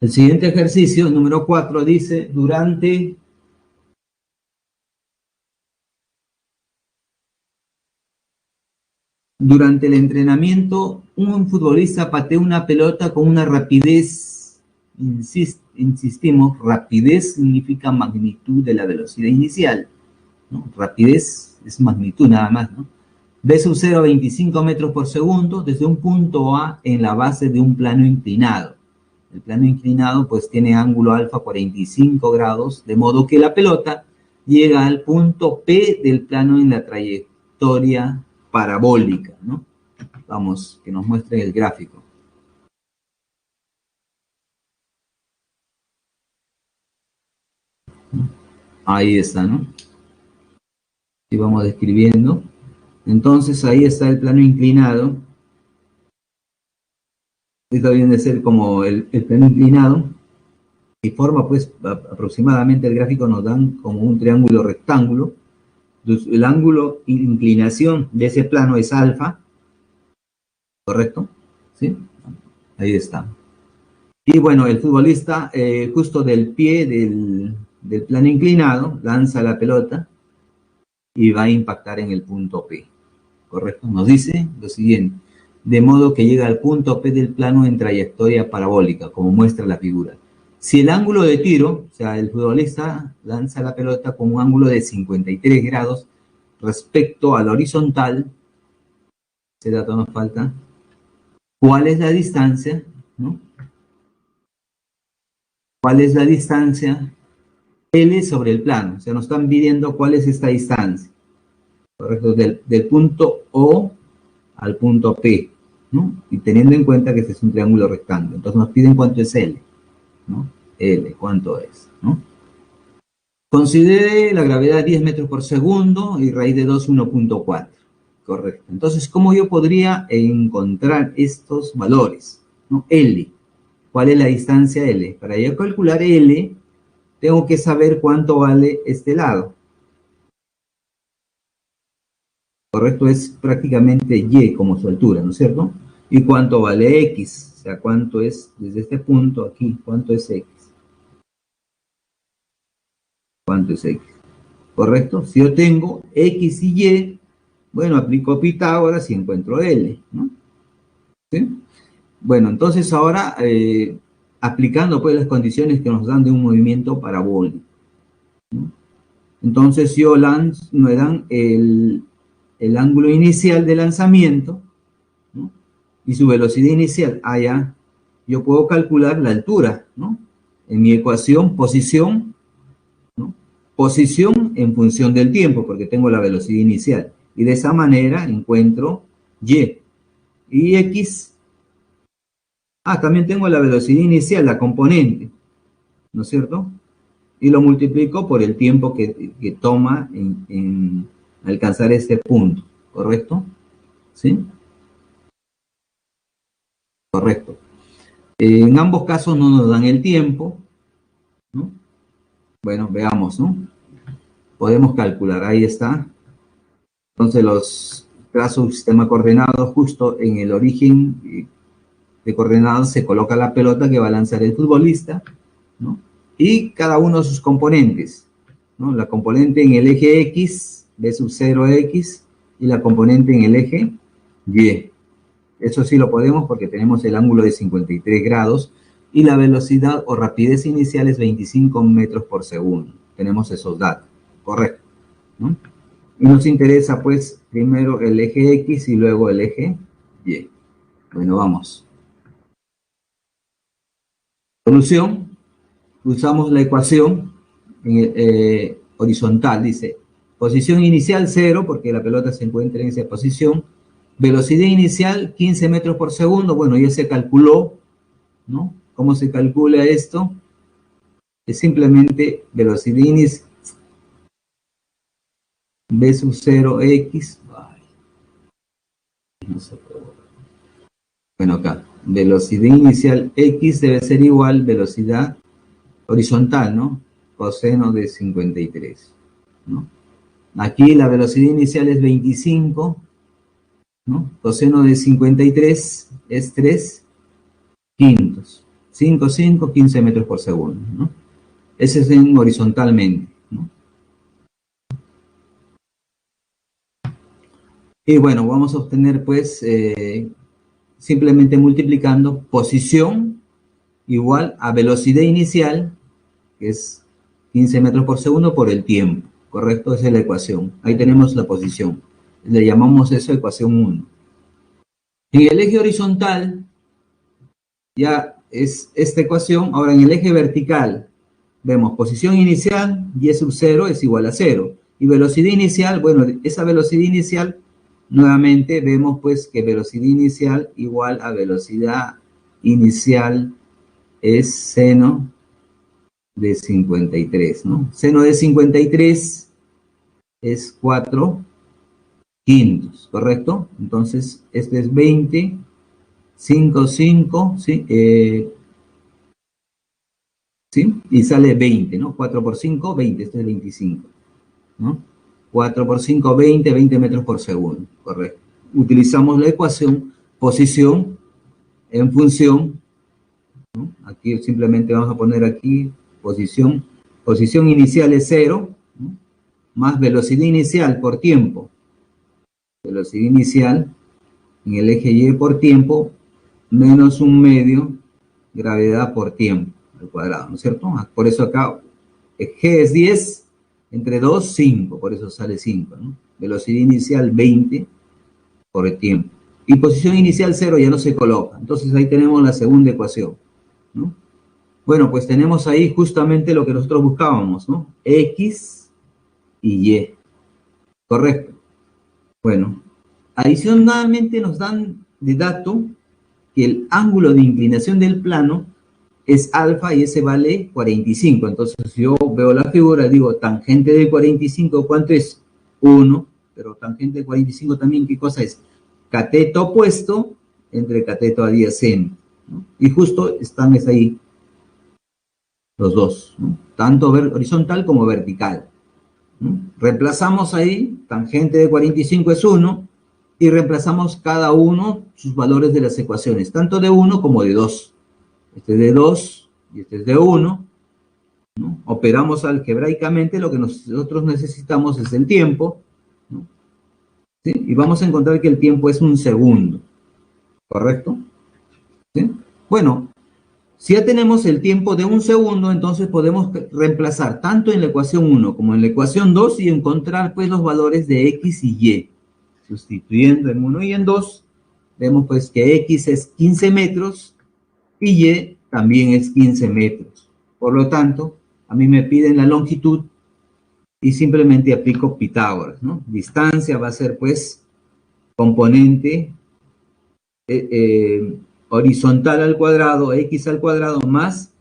El siguiente ejercicio, número 4, dice, durante el entrenamiento, un futbolista patea una pelota con una rapidez, insistimos, rapidez significa magnitud de la velocidad inicial, ¿no? Rapidez es magnitud nada más, ¿no? V sub 0 a 25 metros por segundo desde un punto A en la base de un plano inclinado. El plano inclinado pues tiene ángulo alfa 45 grados, de modo que la pelota llega al punto P del plano en la trayectoria parabólica, ¿no? Vamos, que nos muestre el gráfico. Ahí está, ¿no? Y vamos describiendo. Entonces ahí está el plano inclinado. Esto viene a ser como el plano inclinado. Y forma pues aproximadamente el gráfico nos dan como un triángulo rectángulo. Entonces, el ángulo de inclinación de ese plano es alfa, ¿correcto? ¿Sí? Ahí está. Y bueno, el futbolista justo del pie del plano inclinado lanza la pelota y va a impactar en el punto P, ¿correcto? Nos dice lo siguiente, de modo que llega al punto P del plano en trayectoria parabólica, como muestra la figura. Si el ángulo de tiro, o sea, el futbolista lanza la pelota con un ángulo de 53 grados respecto al horizontal, ese dato nos falta, ¿cuál es la distancia? ¿No? ¿Cuál es la distancia? L sobre el plano, o sea, nos están pidiendo cuál es esta distancia, ¿correcto? Del punto O al punto P, ¿no? Y teniendo en cuenta que este es un triángulo rectángulo, entonces nos piden cuánto es L, ¿no? L, ¿cuánto es? ¿No? Considere la gravedad 10 metros por segundo y raíz de 2, 1.4. Correcto. Entonces, ¿cómo yo podría encontrar estos valores? ¿No? L. ¿Cuál es la distancia L? Para yo calcular L, tengo que saber cuánto vale este lado. Correcto, es prácticamente Y como su altura, ¿no es cierto? ¿Y cuánto vale X? O sea, ¿cuánto es desde este punto aquí? ¿Cuánto es X? ¿Cuánto es X? ¿Correcto? Si yo tengo X y Y, bueno, aplico Pitágoras y encuentro L, ¿no? ¿Sí? Bueno, entonces ahora, aplicando pues las condiciones que nos dan de un movimiento parabólico, ¿no? Entonces yo me dan el ángulo inicial de lanzamiento, ¿no? Y su velocidad inicial, allá, yo puedo calcular la altura, ¿no? En mi ecuación, posición, ¿no? Posición en función del tiempo, porque tengo la velocidad inicial. Y de esa manera encuentro Y. Y X, también tengo la velocidad inicial, la componente, ¿no es cierto? Y lo multiplico por el tiempo que toma en alcanzar este punto, ¿correcto? ¿Sí? Correcto. En ambos casos no nos dan el tiempo, ¿no? Bueno, veamos, ¿no? Podemos calcular, ahí está. Entonces los trazo un sistema coordenado justo en el origen de coordenadas se coloca la pelota que va a lanzar el futbolista, ¿no? Y cada uno de sus componentes, ¿no? La componente en el eje X, B sub 0X, y la componente en el eje Y. Eso sí lo podemos porque tenemos el ángulo de 53 grados y la velocidad o rapidez inicial es 25 metros por segundo. Tenemos esos datos, correcto, ¿no? Y nos interesa pues primero el eje X y luego el eje Y. Bueno, vamos. Solución. Usamos la ecuación horizontal. Dice, posición inicial 0, porque la pelota se encuentra en esa posición. Velocidad inicial 15 metros por segundo. Bueno, ya se calculó, ¿no? ¿Cómo se calcula esto? Es simplemente velocidad inicial v sub 0x. No sé. Bueno, acá, velocidad inicial x debe ser igual velocidad horizontal, ¿no? Coseno de 53, ¿no? Aquí la velocidad inicial es 25, ¿no? Coseno de 53 es 3 quintos. 5, 5, 15 metros por segundo, ¿no? Ese es en horizontalmente, ¿no? Y bueno, vamos a obtener pues simplemente multiplicando posición igual a velocidad inicial, que es 15 metros por segundo, por el tiempo, ¿correcto? Esa es la ecuación. Ahí tenemos la posición. Le llamamos eso ecuación 1. En el eje horizontal ya es esta ecuación. Ahora en el eje vertical vemos posición inicial, y sub 0 es igual a 0. Y velocidad inicial, bueno, esa velocidad inicial, nuevamente vemos pues que velocidad inicial igual a velocidad inicial es seno de 53, ¿no? Seno de 53 es 4 quintos, ¿correcto? Entonces, este es 20, 5, 5, ¿sí? ¿Sí? Y sale 20, ¿no? 4 por 5, 20, este es 25, ¿no? 4 por 5, 20, 20 metros por segundo, correcto. Utilizamos la ecuación posición en función, ¿no? Aquí simplemente vamos a poner aquí posición inicial es 0, ¿no? Más velocidad inicial por tiempo. Velocidad inicial en el eje Y por tiempo menos un medio gravedad por tiempo al cuadrado, ¿no es cierto? Por eso acá G es 10, entre 2, 5, por eso sale 5, ¿no? Velocidad inicial 20 por el tiempo. Y posición inicial 0 ya no se coloca. Entonces ahí tenemos la segunda ecuación, ¿no? Bueno, pues tenemos ahí justamente lo que nosotros buscábamos, ¿no? X y Y. Correcto. Bueno, adicionalmente nos dan de dato que el ángulo de inclinación del plano es alfa y ese vale 45. Entonces, si yo veo la figura, digo, tangente de 45, ¿cuánto es? 1, pero tangente de 45 también, ¿qué cosa es? Cateto opuesto entre cateto adyacente, ¿no? Y justo están ahí los dos, ¿no? Tanto horizontal como vertical, ¿no? Reemplazamos ahí, tangente de 45 es 1, y reemplazamos cada uno sus valores de las ecuaciones, tanto de 1 como de 2. Este es de 2 y este es de 1, ¿no? Operamos algebraicamente, lo que nosotros necesitamos es el tiempo, ¿no? ¿Sí? Y vamos a encontrar que el tiempo es un segundo, ¿correcto? ¿Sí? Bueno, si ya tenemos el tiempo de un segundo, entonces podemos reemplazar tanto en la ecuación 1 como en la ecuación 2 y encontrar pues los valores de X y Y. Sustituyendo en 1 y en 2, vemos pues que X es 15 metros y Y también es 15 metros. Por lo tanto, a mí me piden la longitud y simplemente aplico Pitágoras, ¿no? Distancia va a ser pues componente eh, eh, horizontal al cuadrado, x al cuadrado más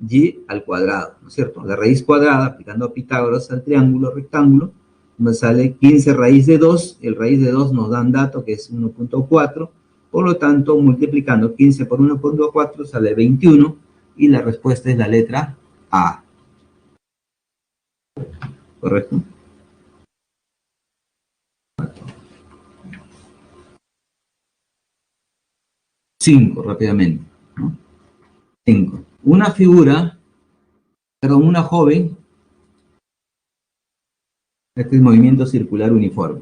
y al cuadrado, ¿no es cierto? La raíz cuadrada, aplicando a Pitágoras al triángulo rectángulo, me sale 15 raíz de 2, el raíz de 2 nos dan dato que es 1.4, por lo tanto, multiplicando 15 por 1.4 sale 21 y la respuesta es la letra A. ¿Correcto? 5 rápidamente, ¿no? 5. Una figura, perdón, una joven, este es movimiento circular uniforme.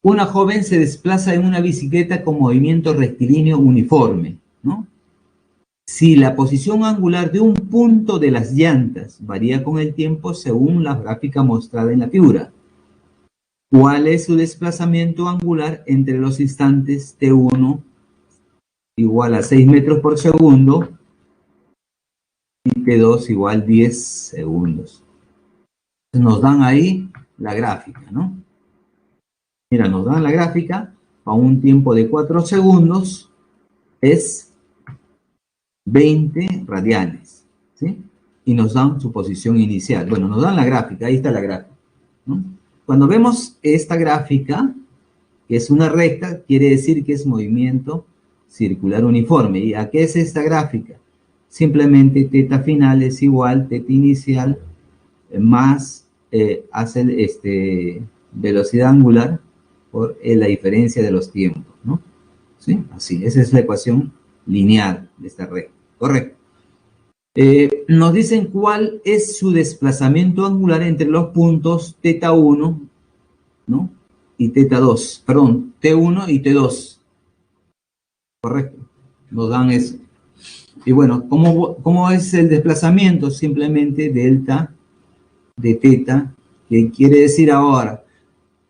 Una joven se desplaza en una bicicleta con movimiento rectilíneo uniforme, ¿no? Si la posición angular de un punto de las llantas varía con el tiempo según la gráfica mostrada en la figura, ¿cuál es su desplazamiento angular entre los instantes T1 igual a 6 metros por segundo y T2 igual 10 segundos? Nos dan ahí la gráfica, ¿no? Mira, nos dan la gráfica a un tiempo de 4 segundos es 20 radianes, ¿sí? Y nos dan su posición inicial. Bueno, nos dan la gráfica, ahí está la gráfica, ¿no? Cuando vemos esta gráfica, que es una recta, quiere decir que es movimiento circular uniforme. ¿Y a qué es esta gráfica? Simplemente teta final es igual teta inicial más velocidad angular por la diferencia de los tiempos, ¿no? ¿Sí? Así, esa es la ecuación lineal de esta recta. Correcto. Nos dicen cuál es su desplazamiento angular entre los puntos θ1, ¿no? Y θ2, perdón, T1 y T2. Correcto. Nos dan eso. Y bueno, ¿cómo es el desplazamiento? Simplemente delta de teta, que quiere decir ahora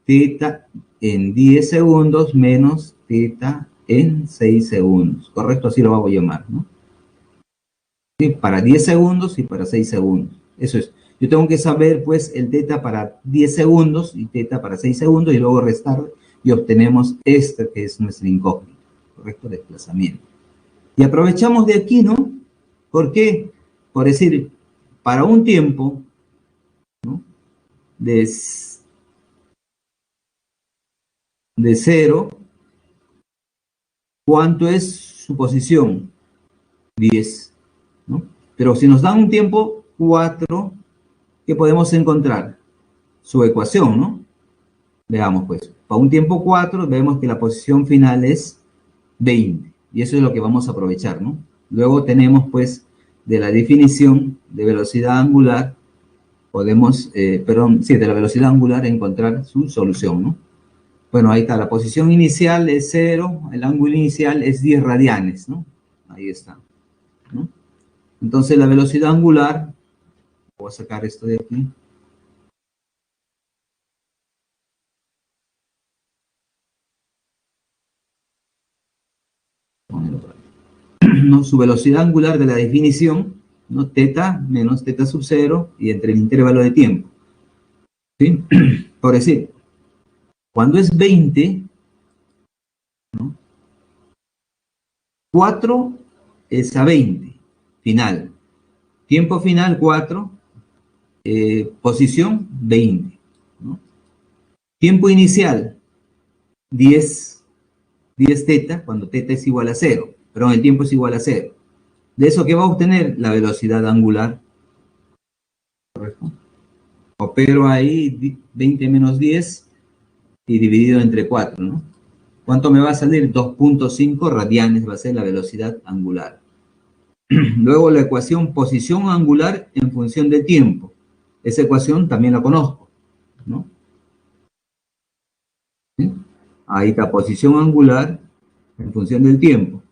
teta en 10 segundos menos teta en 6 segundos. Correcto, así lo vamos a llamar, ¿no? ¿Sí? Para 10 segundos y para 6 segundos. Eso es. Yo tengo que saber, pues, el teta para 10 segundos y teta para 6 segundos y luego restar y obtenemos este que es nuestra incógnita. Correcto, desplazamiento. Y aprovechamos de aquí, ¿no? ¿Por qué? Por decir, para un tiempo, ¿no? de 0, ¿cuánto es su posición? 10, ¿no? Pero si nos dan un tiempo 4, ¿qué podemos encontrar? Su ecuación, ¿no? Veamos, pues, para un tiempo 4 vemos que la posición final es 20, y eso es lo que vamos a aprovechar, ¿no? Luego tenemos, pues, de la definición de velocidad angular, podemos, de la velocidad angular encontrar su solución, ¿no? Bueno, ahí está, la posición inicial es 0, el ángulo inicial es 10 radianes, ¿no? Ahí está, ¿no? Entonces la velocidad angular, voy a sacar esto de aquí. ¿No? Su velocidad angular de la definición, ¿no? Teta menos teta sub 0 y entre el intervalo de tiempo, ¿sí? Por decir, cuando es 20, ¿no? 4 es a 20, final. Tiempo final 4, posición 20, ¿no? Tiempo inicial 10 teta, cuando teta es igual a 0, pero el tiempo es igual a 0. ¿De eso qué va a obtener? La velocidad angular. ¿Correcto? Opero ahí 20 menos 10 y dividido entre 4, ¿no? ¿Cuánto me va a salir? 2.5 radianes va a ser la velocidad angular. Luego la ecuación posición angular en función del tiempo. Esa ecuación también la conozco, ¿no? ¿Sí? Ahí está, posición angular en función del tiempo.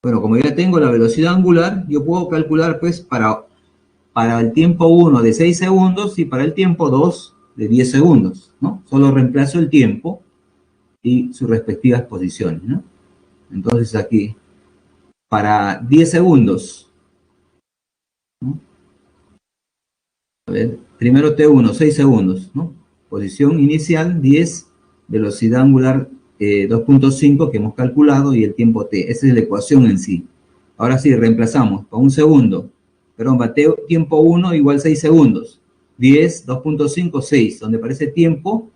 Bueno, como ya tengo la velocidad angular, yo puedo calcular, pues, para el tiempo 1 de 6 segundos y para el tiempo 2 de 10 segundos, ¿no? Solo reemplazo el tiempo y sus respectivas posiciones, ¿no? Entonces aquí, para 10 segundos, ¿no? A ver, primero T1, 6 segundos, ¿no? Posición inicial, 10, velocidad angular 2.5 que hemos calculado y el tiempo T. Esa es la ecuación en sí. Ahora sí, reemplazamos para un segundo. Perdón, para tiempo 1 igual 6 segundos. 10, 2.5, 6. Donde aparece tiempo,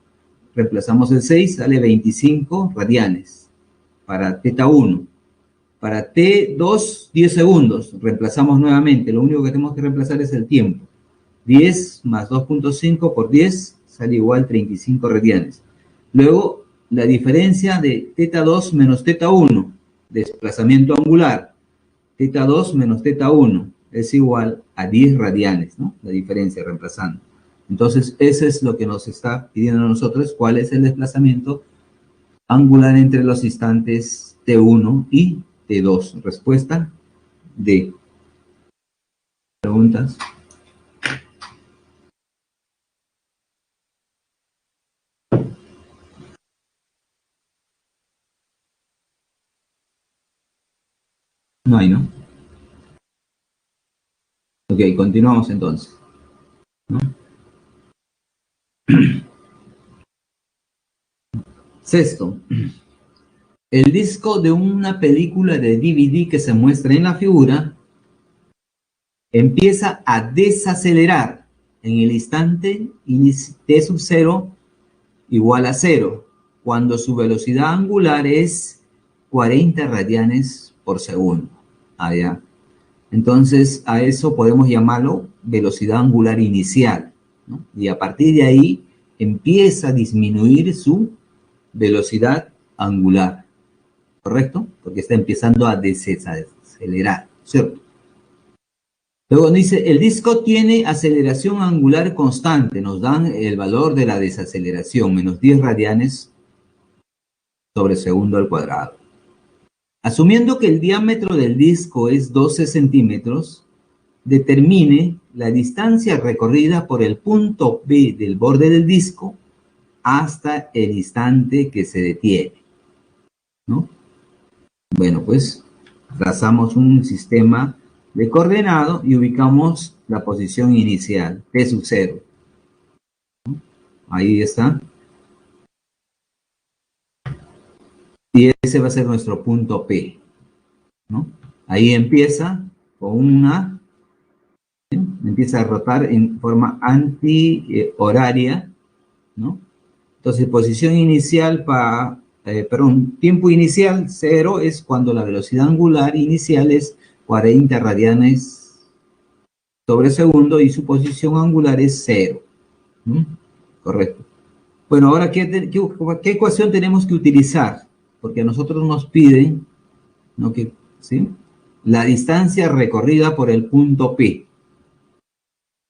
reemplazamos el 6, sale 25 radianes. Para teta 1. Para T2, 10 segundos. Reemplazamos nuevamente. Lo único que tenemos que reemplazar es el tiempo. 10 más 2.5 por 10 sale igual 35 radianes. Luego, la diferencia de teta 2 menos teta 1. desplazamiento angular, teta 2 menos teta 1 es igual a 10 radianes, ¿no? La diferencia reemplazando. Entonces, eso es lo que nos está pidiendo a nosotros, cuál es el desplazamiento angular entre los instantes T1 y T2. Respuesta D. ¿Preguntas? No hay, ¿no? Ok, continuamos entonces, ¿no? Sexto, el disco de una película de DVD que se muestra en la figura empieza a desacelerar en el instante t sub 0 igual a 0, cuando su velocidad angular es 40 radianes por segundo. Allá. Entonces, a eso podemos llamarlo velocidad angular inicial, ¿no? Y a partir de ahí empieza a disminuir su velocidad angular, ¿correcto? Porque está empezando a desacelerar, ¿cierto? Luego dice, el disco tiene aceleración angular constante, nos dan el valor de la desaceleración, menos 10 radianes sobre segundo al cuadrado. Asumiendo que el diámetro del disco es 12 centímetros, determine la distancia recorrida por el punto B del borde del disco hasta el instante que se detiene, ¿no? Bueno, pues trazamos un sistema de coordenado y ubicamos la posición inicial, T sub 0. ¿No? Ahí está. Y ese va a ser nuestro punto P, ¿no? Ahí empieza con una, ¿sí? Empieza a rotar en forma anti-horaria, ¿no? Entonces, posición inicial tiempo inicial 0 es cuando la velocidad angular inicial es 40 radianes sobre segundo y su posición angular es 0. ¿Mm? Correcto. Bueno, ahora, ¿qué ecuación tenemos que utilizar? Porque a nosotros nos piden, ¿no? ¿Sí? La distancia recorrida por el punto P.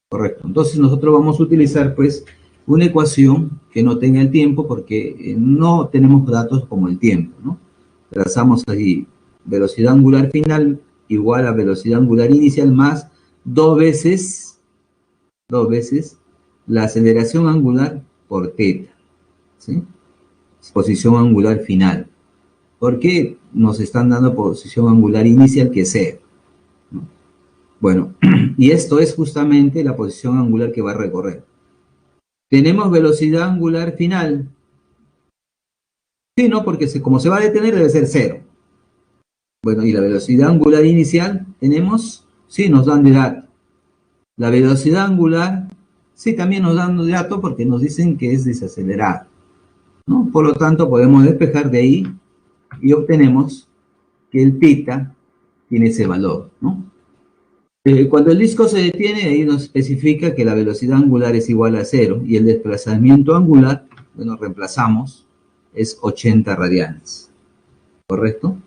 Correcto. Entonces nosotros vamos a utilizar, pues, una ecuación que no tenga el tiempo porque no tenemos datos como el tiempo, ¿no? Trazamos ahí velocidad angular final igual a velocidad angular inicial más dos veces la aceleración angular por teta, ¿sí? Posición angular final. Porque nos están dando posición angular inicial que es 0, ¿no? Bueno, y esto es justamente la posición angular que va a recorrer. ¿Tenemos velocidad angular final? Sí, ¿no? Porque como se va a detener debe ser 0. Bueno, ¿y la velocidad angular inicial? ¿Tenemos? Sí, nos dan de dato. La velocidad angular, sí, también nos dan de dato porque nos dicen que es desacelerada, ¿no? Por lo tanto, podemos despejar de ahí y obtenemos que el θ tiene ese valor, ¿no? Cuando el disco se detiene, ahí nos especifica que la velocidad angular es igual a 0 y el desplazamiento angular, bueno, reemplazamos, es 80 radianes, ¿correcto?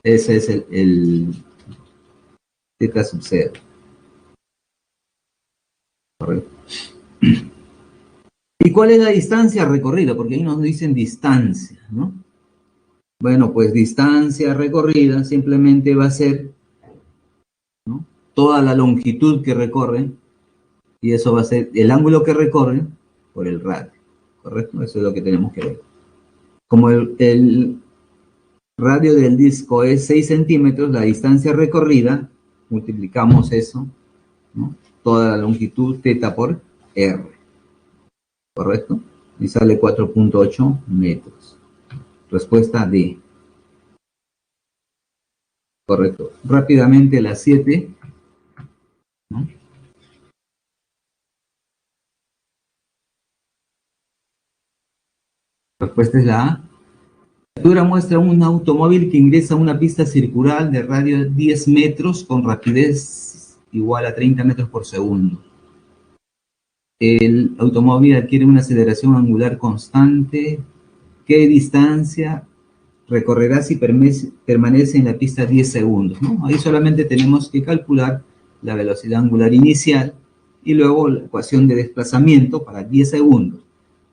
Ese es el θ sub 0, ¿correcto? ¿Y cuál es la distancia recorrida? Porque ahí nos dicen distancia, ¿no? Bueno, pues distancia recorrida simplemente va a ser, ¿no?, toda la longitud que recorre, y eso va a ser el ángulo que recorre por el radio, ¿correcto? Eso es lo que tenemos que ver. Como el radio del disco es 6 centímetros, la distancia recorrida, multiplicamos eso, ¿no?, toda la longitud θ por R, ¿correcto? Y sale 4.8 metros. Respuesta D. Correcto. Rápidamente la 7, ¿no? Respuesta es la A. La captura muestra un automóvil que ingresa a una pista circular de radio 10 metros con rapidez igual a 30 metros por segundo. El automóvil adquiere una aceleración angular constante. ¿Qué distancia recorrerá si permanece en la pista 10 segundos, ¿no? Ahí solamente tenemos que calcular la velocidad angular inicial y luego la ecuación de desplazamiento para 10 segundos.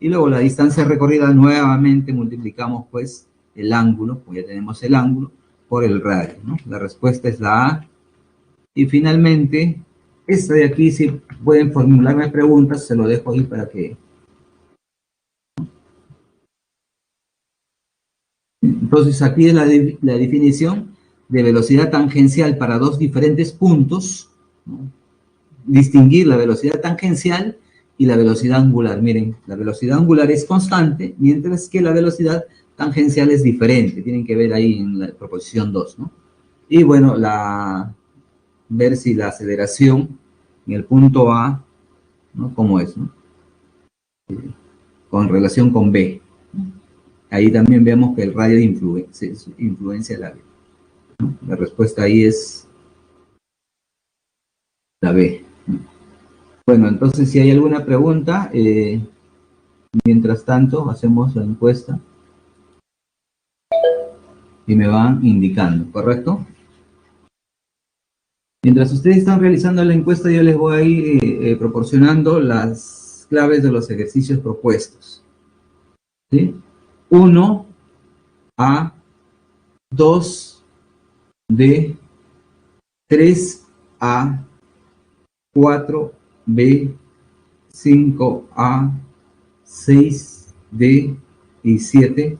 Y luego la distancia recorrida nuevamente multiplicamos pues el ángulo, pues ya tenemos el ángulo, por el radio, ¿no? La respuesta es la A. Y finalmente, esta de aquí, si pueden formularme preguntas, se lo dejo ahí para que... Entonces aquí es la definición de velocidad tangencial para dos diferentes puntos, ¿no? Distinguir la velocidad tangencial y la velocidad angular. Miren, la velocidad angular es constante, mientras que la velocidad tangencial es diferente. Tienen que ver ahí en la proposición 2, ¿no? Y bueno, ver si la aceleración en el punto A, ¿no? ¿Cómo es, no? Con relación con B. Ahí también vemos que el radio de influencia la B, ¿no? La respuesta ahí es la B. Bueno, entonces si hay alguna pregunta, mientras tanto hacemos la encuesta y me van indicando, ¿correcto? Mientras ustedes están realizando la encuesta, yo les voy a ir proporcionando las claves de los ejercicios propuestos, ¿sí? 1A, 2D, 3A, 4B, 5A, 6D y 7D.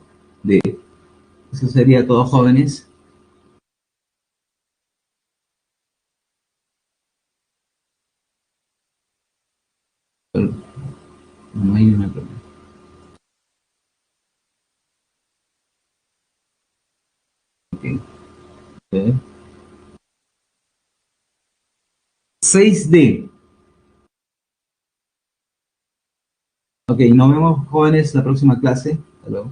Eso sería todo, jóvenes. No hay una pregunta. Okay. 6D. Ok, nos vemos, jóvenes, la próxima clase. Hasta luego.